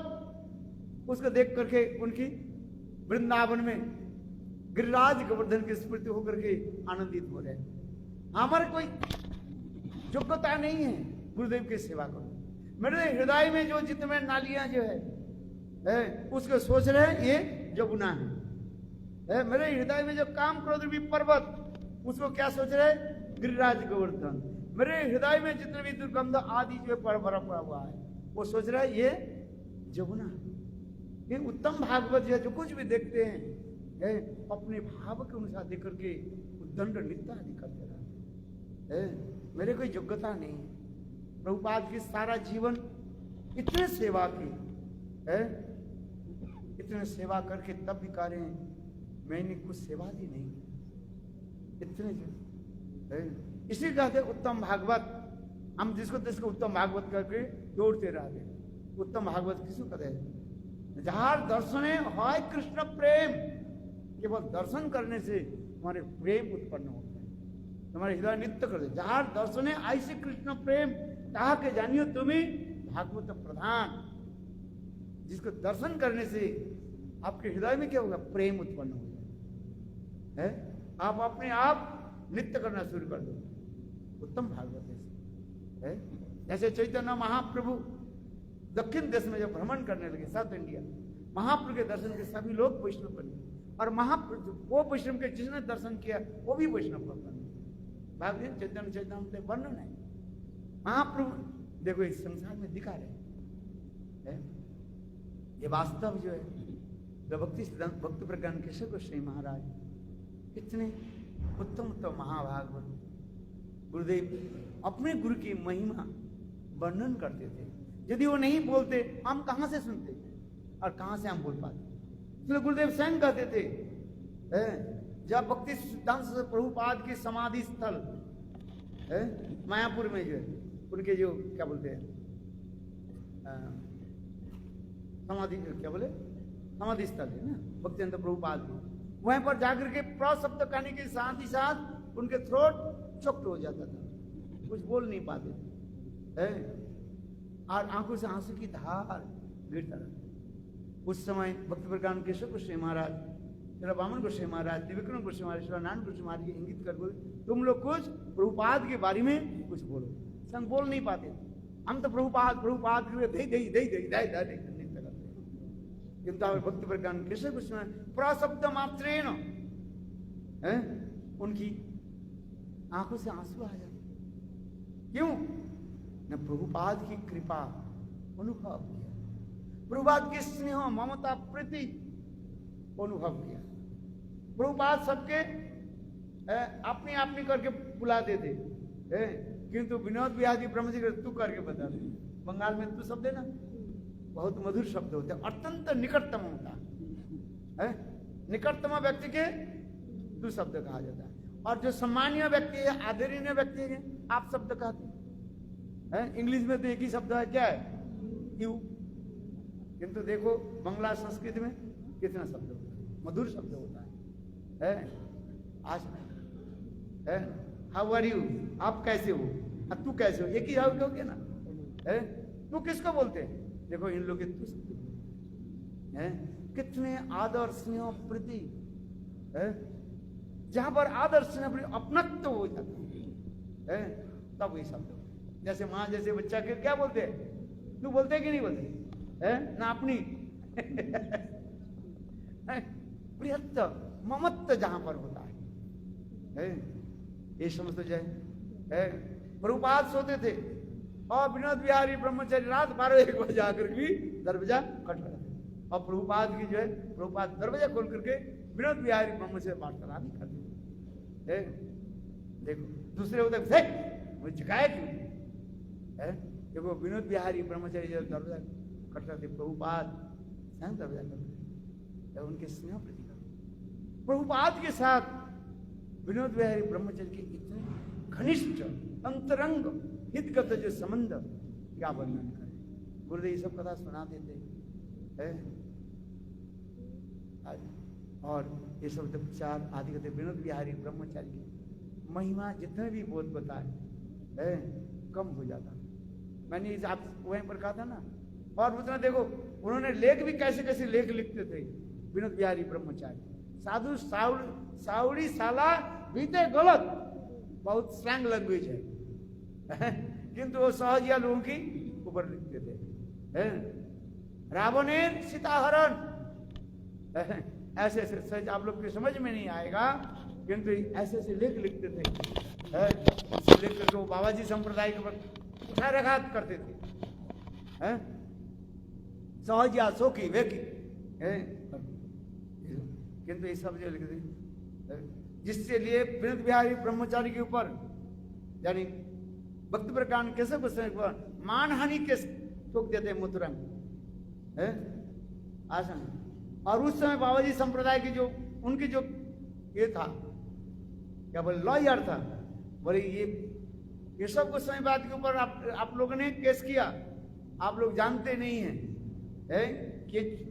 Speaker 1: उसको देख करके उनकी वृंदावन में गिरिराज गोवर्धन की स्मृति होकर के आनंदित हो रहे हैं। हमारे कोई योग्यता नहीं है गुरुदेव की सेवा करो। मेरे हृदय में जो जितने नालियां जो है उसको सोच रहे हैं ये यमुना है। मेरे हृदय में जो काम क्रोध रूपी पर्वत उसको क्या सोच रहे हैं? गिरिराज गोवर्धन। मेरे हृदय में जितने भी दुर्गंध आदि जो भरा पड़ा हुआ है वो सोच रहा है ये यमुना है। ये उत्तम भागवत जो कुछ भी देखते हैं अपने भाव के अनुसार देख करके दंड नित्य आदि करते रहते। मेरे कोई योग्यता नहीं। प्रभुपाद की सारा जीवन इतने सेवा की इतने सेवा करके तब भी कह रहे हैं मैंने कुछ सेवा दी नहीं। इतने जो इसी कहते उत्तम भागवत, हम जिसको जिसको उत्तम भागवत करके दौड़ते रहते। उत्तम भागवत किसको कहते हैं? जहां दर्शने हाय कृष्ण प्रेम, केवल दर्शन करने से हमारे प्रेम उत्पन्न होता है, हमारे हृदय नित्य कर दे। जहां दर्शने ऐसे कृष्ण प्रेम कहा के जानियो तुम्हें भागवत प्रधान। जिसको दर्शन करने से आपके हृदय में क्या होगा? प्रेम उत्पन्न हो जाए। आप अपने आप नित्य करना शुरू कर दो। उत्तम भागवत है। जैसे चैतन्य महाप्रभु दक्षिण देश में जब भ्रमण करने लगे, साउथ इंडिया, महाप्रभु के दर्शन के सभी लोग वैष्णव बने। और महाप्रभु वो वैष्णव के जिसने दर्शन किया वो भी वैष्णव बने। भागवत चैतन्य चैतन्य वर्णन है। महाप्रभु देखो इस संसार में दिखा रहे ये वास्तव जो है भक्ति प्रज्ञान केशव गोस्वामी महाराज इतने उत्तम उत्तम महाभागवत गुरुदेव अपने गुरु की महिमा वर्णन करते थे। यदि वो नहीं बोलते हम कहां से सुनते और कहां से हम बोल पाते? इसलिए गुरुदेव स्वयं कहते थे जब भक्ति सिद्धांत प्रभुपाद की समाधि स्थल मायापुर में जो है उनके जो क्या बोलते हैं समाधि क्या बोले समाधि स्थल है ना भक्तिवेदांत प्रभुपाद की, वहीं पर जाकर के प्र शब्द कहने के साथ ही साथ उनके थ्रोट चोक्ट हो जाता था, कुछ बोल नहीं पाते थे, और आंखों से आंसू की धार गिरता रहता। उस समय भक्ति प्रज्ञान केशव गोस्वामी महाराज, श्री वामन गोस्वामी महाराज, त्रिविक्रम गोस्वामी महाराज, श्री नारायण गोस्वामी महाराज इंगित कर बोले, तुम लोग कुछ प्रभुपाद के बारे में कुछ बोलो। संग बोल नहीं पाते, हम तो प्रभुपाद प्रभुपाद किंतु भक्ति प्रज्ञान केशव गोस्वामी प्रशब्द मात्रेण उनकी आंखों से आंसू आ जाते। क्यों? न प्रभुपाद की कृपा अनुभव किया, प्रभुपाद की स्नेह ममता प्रीति अनुभव किया। प्रभुपाद सबके अपनी अपनी करके बुलाते थे, किंतु विनोद बिहारी ब्रह्म जी तू करके बता दे। बंगाल में तू शब्द है ना, बहुत मधुर शब्द होते हैं, अत्यंत निकटतम होता है। निकटतम व्यक्ति के तू शब्द कहा जाता है, और जो सम्मानीय व्यक्ति है, आदरणीय व्यक्ति है, आप शब्द कहते हैं। इंग्लिश में तो एक ही शब्द है, क्या है? यू। किंतु देखो बंगला संस्कृत में कितना शब्द होता है, मधुर शब्द होता है। आज हाउ आर यू, आप कैसे हो, तू कैसे हो, एक ही हाउ कहोगे ना। तू किसको बोलते हैं? देखो इन लोग तू शब्द है, कितने आदर स्नेह प्रीति, जहां पर आदर स्नेह अपनत्व हो जाता है, तब ये शब्द। जैसे माँ जैसे बच्चा के क्या बोलते हैं? तू बोलते कि नहीं बोलते है ना? अपनी प्रियत्व ममत्व जहां पर होता है, ये समझ तो जाए। प्रभुपाद सोते थे और विनोद बिहारी ब्रह्मचारी रात 12-1 बजे आकर भी दरवाजा खटखटाते, और प्रभुपाद की जो है प्रभुपाद दरवाजा खोल करके विनोद बिहारी ब्रह्म से वार्तालाप भी करते। देखो दूसरे होते मुझे जगाया क्यों है? देखो विनोद बिहारी ब्रह्मचारी जब दरवाजा खटखटाते, प्रभुपाद स्वयं दरवाजा खटखटाते, उनके स्नेह प्रति प्रभुपाद के साथ विनोद बिहारी ब्रह्मचारी के इतने घनिष्ठ अंतरंग हितगत जो संबंध, क्या वर्णन करें। गुरुदेव ये सब कथा सुना देते हैं, और ये सब प्रचार आदि करते। विनोद बिहारी ब्रह्मचारी की महिमा जितने भी बोध बताए कम हो जाता। मैंने आप वहीं पर कहा था ना, और उतना देखो उन्होंने लेख भी कैसे कैसे लेख लिखते थे विनोद बिहारी ब्रह्मचारी। साधु साउड़ी साला बीते गलत, बहुत स्लैंग लैंग्वेज है, किंतु वो सहजिया लोगों की ऊपर लिखते थे। रावणेर सीताहरण, ऐसे ऐसे आप लोग की समझ में नहीं आएगा, किंतु ऐसे ऐसे लेख लिखते थे। लिख करके वो बाबा जी संप्रदाय के ऊपर उठाघात करते थे। सहजिया सोखी वेखी, किंतु ये सब जो लिखते, जिससे लिए विनोद बिहारी ब्रह्मचारी के ऊपर यानी भक्ति प्रज्ञान कैसे मानहानि के ठोक देते मुतरंग आसन। और उस समय बाबा जी संप्रदाय की जो उनकी जो ये था, क्या बोले, लॉयर था, बोले ये सब कुछ समय बात के ऊपर आप लोगों ने केस किया, आप लोग जानते नहीं हैं,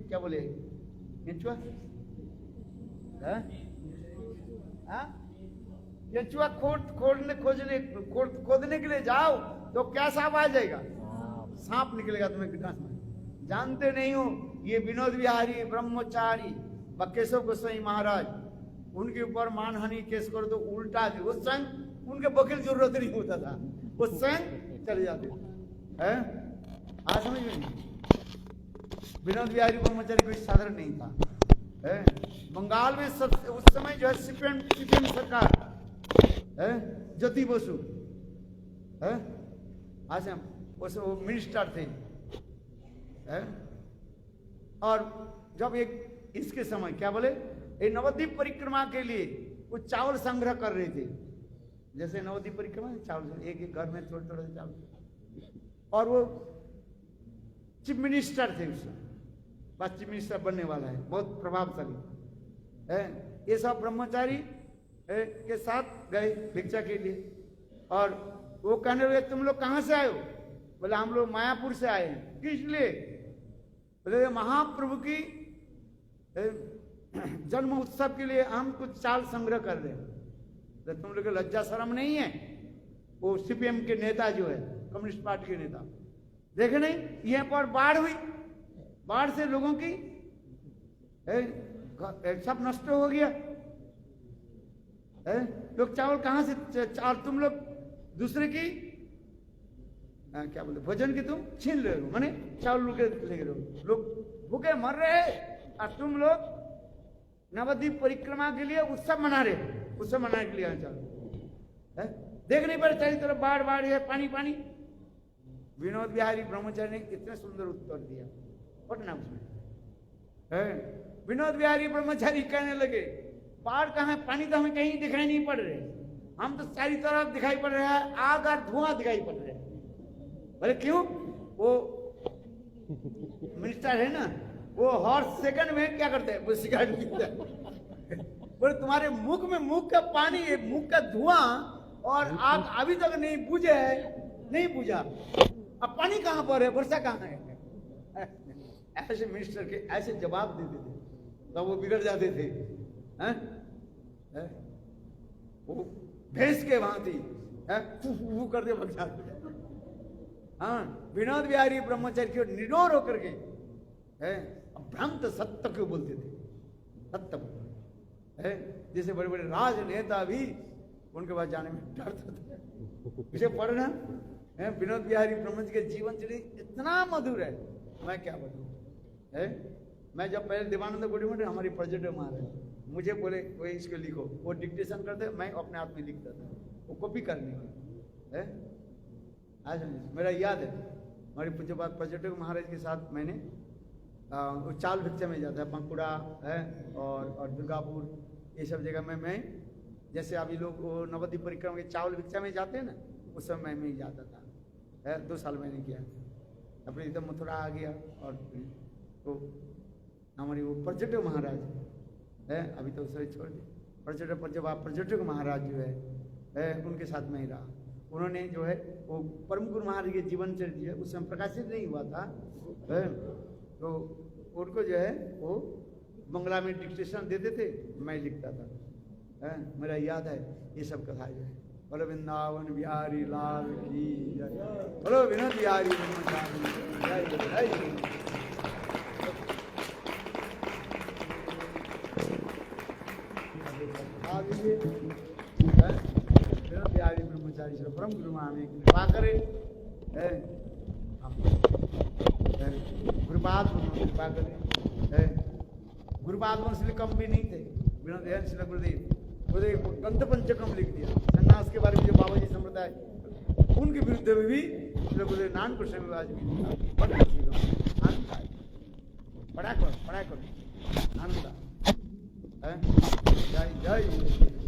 Speaker 1: क्या बोले, केंचुआ केंचुआ खोदने के लिए जाओ तो क्या सांप आ जाएगा? सांप निकलेगा तुम्हें कितना। जानते नहीं हो, ये विनोद बिहारी ब्रह्मचारी केशव गोस्वामी महाराज, उनके ऊपर मानहानि केस करो तो उल्टा दे, उस संग उनके वकील जरूरत नहीं होता था, उस संग चले जाते हैं। आज समझ में नहीं, विनोद बिहारी ब्रह्मचारी कोई साधारण नहीं था। बंगाल में सब उस समय जो है सीपीएम सरकार, ज्योति बसु आज वो मिनिस्टर थे, और जब एक इसके समय क्या बोले, ये नवद्वीप परिक्रमा के लिए वो चावल संग्रह कर रहे थे। जैसे नवद्वीप परिक्रमा चावल एक घर में थोड़ा थोड़ा चावल, और वो चीफ मिनिस्टर थे, उसमें चीफ मिनिस्टर बनने वाला है, बहुत प्रभावशाली है। ये सब ब्रह्मचारी के साथ गए भिक्षा के लिए, और वो कहने लगे तुम लोग कहाँ से आए हो? बोले हम लोग मायापुर से आए हैं। किस लिए? बोले महाप्रभु की जन्म उत्सव के लिए हम कुछ चाल संग्रह कर रहे हैं, तो तुम लोग लज्जा शर्म नहीं है? वो सीपीएम के नेता जो है, कम्युनिस्ट पार्टी के नेता, देखे नहीं यहाँ पर बाढ़ हुई, बाढ़ से लोगों की सब नष्ट हो गया। लोग चावल कहां से चावल तुम लोग दूसरे की क्या बोलते भोजन की तुम छीन ले रहे हो, माने चावल लुके ले रहे हो, लोग भूखे मर रहे हैं और तुम लोग नवद्वीप परिक्रमा के लिए उत्सव मना रहे, उत्सव मनाने के लिए चावल देख नहीं पड़े, चारों तरफ बाढ़ बाढ़ है, पानी पानी। विनोद बिहारी ब्रह्मचारी ने इतने सुंदर उत्तर दिया, पढ़ना उसमें। विनोद बिहारी ब्रह्मचारी कहने लगे बाढ़ कहाँ है, पानी तो हमें कहीं दिखाई नहीं पड़ रहे, हम तो चारों तरफ दिखाई पड़ रहा है, आग और धुआं दिखाई पड़ रहा है। बोले क्यों? वो मिनिस्टर है ना, वो हर सेकंड में क्या करते हैं, वो सिगरेट पीते हैं। बोले तुम्हारे मुख में मुख का पानी, मुख का धुआं और आग अभी तक नहीं बुझे है, नहीं बुझा, अब पानी कहां पर है, वर्षा कहां है? ऐसे मिनिस्टर के ऐसे जवाब देते थे तो वो बिगड़ जाते थे। वो भैंस के भांति फू करके भग जाते। हाँ, विनोद बिहारी ब्रह्मचारी की निडर होकर के भ्रांत सत्य क्यों बोलते थे, सत्य है। जैसे बड़े बड़े राजनेता भी उनके पास जाने में डरते थे। इसे पढ़ना विनोद बिहारी ब्रह्मचारी के जीवन चरित्र इतना मधुर है, मैं क्या बताऊं। मैं जब पहले देवानंद गोड़ी हमारी प्रोजेक्ट महाराज मुझे बोले कोई इसको लिखो, वो डिक्टेशन करते, मैं अपने आप में लिखता था, वो कॉपी करने है। आज मेरा याद है हमारी पूज्य बात प्रोजेक्ट महाराज के साथ मैंने चाल भिक्षा में जाता है, पंकुड़ा है और दुर्गापुर, ये सब जगह में मैं, जैसे अभी लोग नवद्वीप परिक्रमा के चावल भिक्षा में जाते हैं ना, उस समय मैं ही जाता था। 2 साल मैंने किया, अपने एकदम मथुरा आ गया। और तो हमारी वो पर्यटक महाराज है, अभी तो उसे छोड़ दिया, पर्यटक महाराज जो है उनके साथ में ही रहा। उन्होंने जो है वो परम गुरु महाराज के जीवन चरित्र है, उस समय प्रकाशित नहीं हुआ था, तो उनको जो है वो बंगला में डिक्टेशन देते थे, मैं लिखता था। मेरा याद है ये सब कथा जो है। बोलो वृंदावन बिहारी लाल की जय, बोलो विनोद बिहारी ब्रह्मचारी जय। बिहारी ब्रह्मचारी से परम गुरु महाराज कृपा करे, गुरुपाद कृपा करे। गुरुपाद से कम भी नहीं थे, विनोद श्री गुरुदेव ग्रंथ पंचकम लिख दिया। सन्यास के बारे में जो बाबा जी संप्रदाय उनके विरुद्ध में भी गुरुदेव नानक कृष्ण विवाज भी पढ़ा करो आनंद। जय जय।